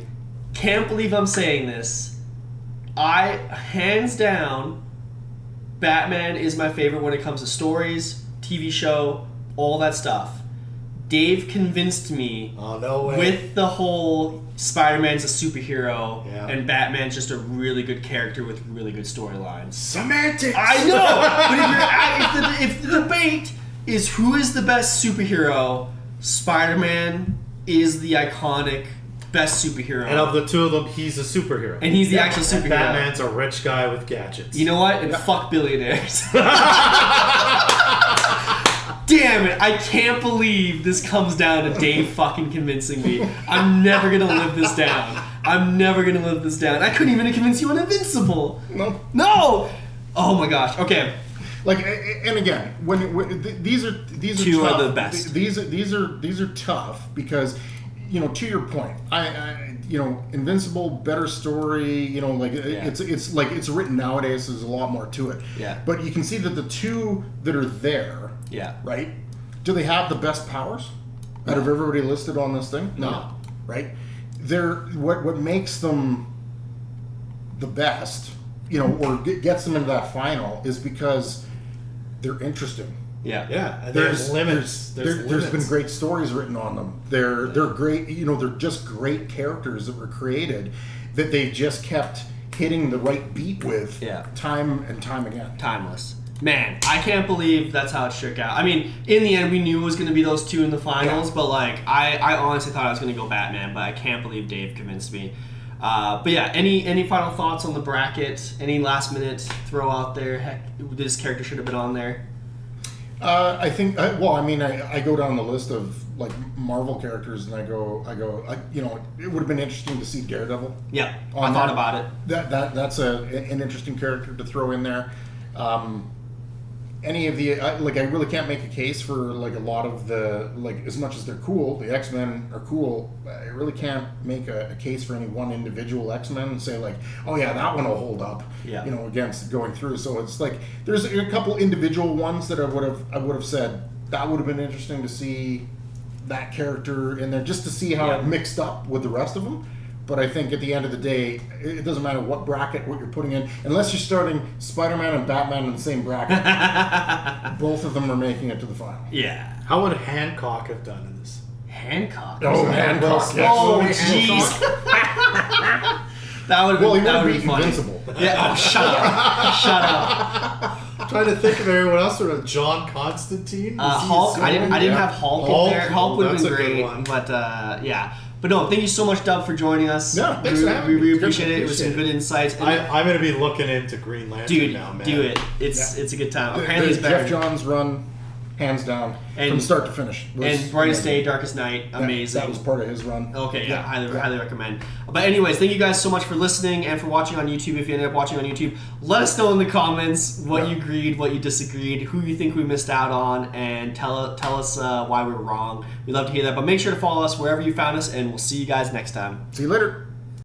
can't believe I'm saying this. Hands down, Batman is my favorite when it comes to stories, TV show, all that stuff. Dave convinced me Oh no way. with the whole Spider-Man's a superhero Yeah. and Batman's just a really good character with really good storylines. semantics. I know, but if the debate is who is the best superhero, Spider-Man is the iconic best superhero. And of the two of them, he's a superhero. And he's the actual superhero. And Batman's a rich guy with gadgets. You know what? And fuck billionaires. Damn it, I can't believe this comes down to Dave fucking convincing me. I'm never gonna live this down. I couldn't even convince you on Invincible. No! Oh my gosh. Okay. Like, and again, these are Two tough. are the best. These are tough because, to your point, I Invincible, better story. It's like it's written nowadays. There's a lot more to it. Yeah. But you can see that the two that are there, Yeah. right? Do they have the best powers out of everybody listed on this thing? No. Right? They're what makes them the best, or gets them into that final is because they're interesting. Yeah. Yeah, and there's limits. There's been great stories written on them. They're great. They're just great characters that were created that they've just kept hitting the right beat with time and time again. Timeless. Man, I can't believe that's how it shook out. I mean, in the end, we knew it was going to be those two in the finals, but I honestly thought I was going to go Batman, but I can't believe Dave convinced me. But yeah, any final thoughts on the bracket? Any last minute throw out there? Heck, this character should have been on there. I think. I go down the list of Marvel characters, and I go. It would have been interesting to see Daredevil. Yeah, On I thought that. about it. That's an interesting character to throw in there. Any of the I really can't make a case for a lot of the as much as they're cool, the X-Men are cool. I really can't make a case for any one individual X-Men and say oh yeah, that one will hold up. Yeah. Against going through. So it's there's a couple individual ones that I would have said that would have been interesting to see that character in there just to see how it mixed up with the rest of them. But I think at the end of the day, it doesn't matter what bracket, what you're putting in, unless you're starting Spider-Man and Batman in the same bracket. Both of them are making it to the final. Yeah. How would Hancock have done in this? Hancock. Oh, Hancock. Oh, Absolutely, jeez. Hancock. That would have Well, he been, would that have would beat be funny. Invincible. Yeah. Oh, shut up. Shut up. I'm trying to think of everyone else. Sort of John Constantine. Was he Hulk. a I didn't Superman? have Hulk, Hulk. in there. Hulk would have That's been a good great. one. But yeah. But no, thank you so much, Dub, for joining us. Yeah, thanks we, for having we me. really Good, appreciate it. It was some appreciate good insights. And I'm going to be looking into Green Lantern dude, now, man. do it. It's a good time. The Apparently, it's better. Jeff Johns run, hands down, from start to finish. And Brightest Day, Darkest Night, amazing. That was part of his run. Okay, yeah, highly recommend. But anyways, thank you guys so much for listening and for watching on YouTube. If you ended up watching on YouTube, let us know in the comments what you agreed, what you disagreed, who you think we missed out on, and tell us why we were wrong. We'd love to hear that. But make sure to follow us wherever you found us, and we'll see you guys next time. See you later.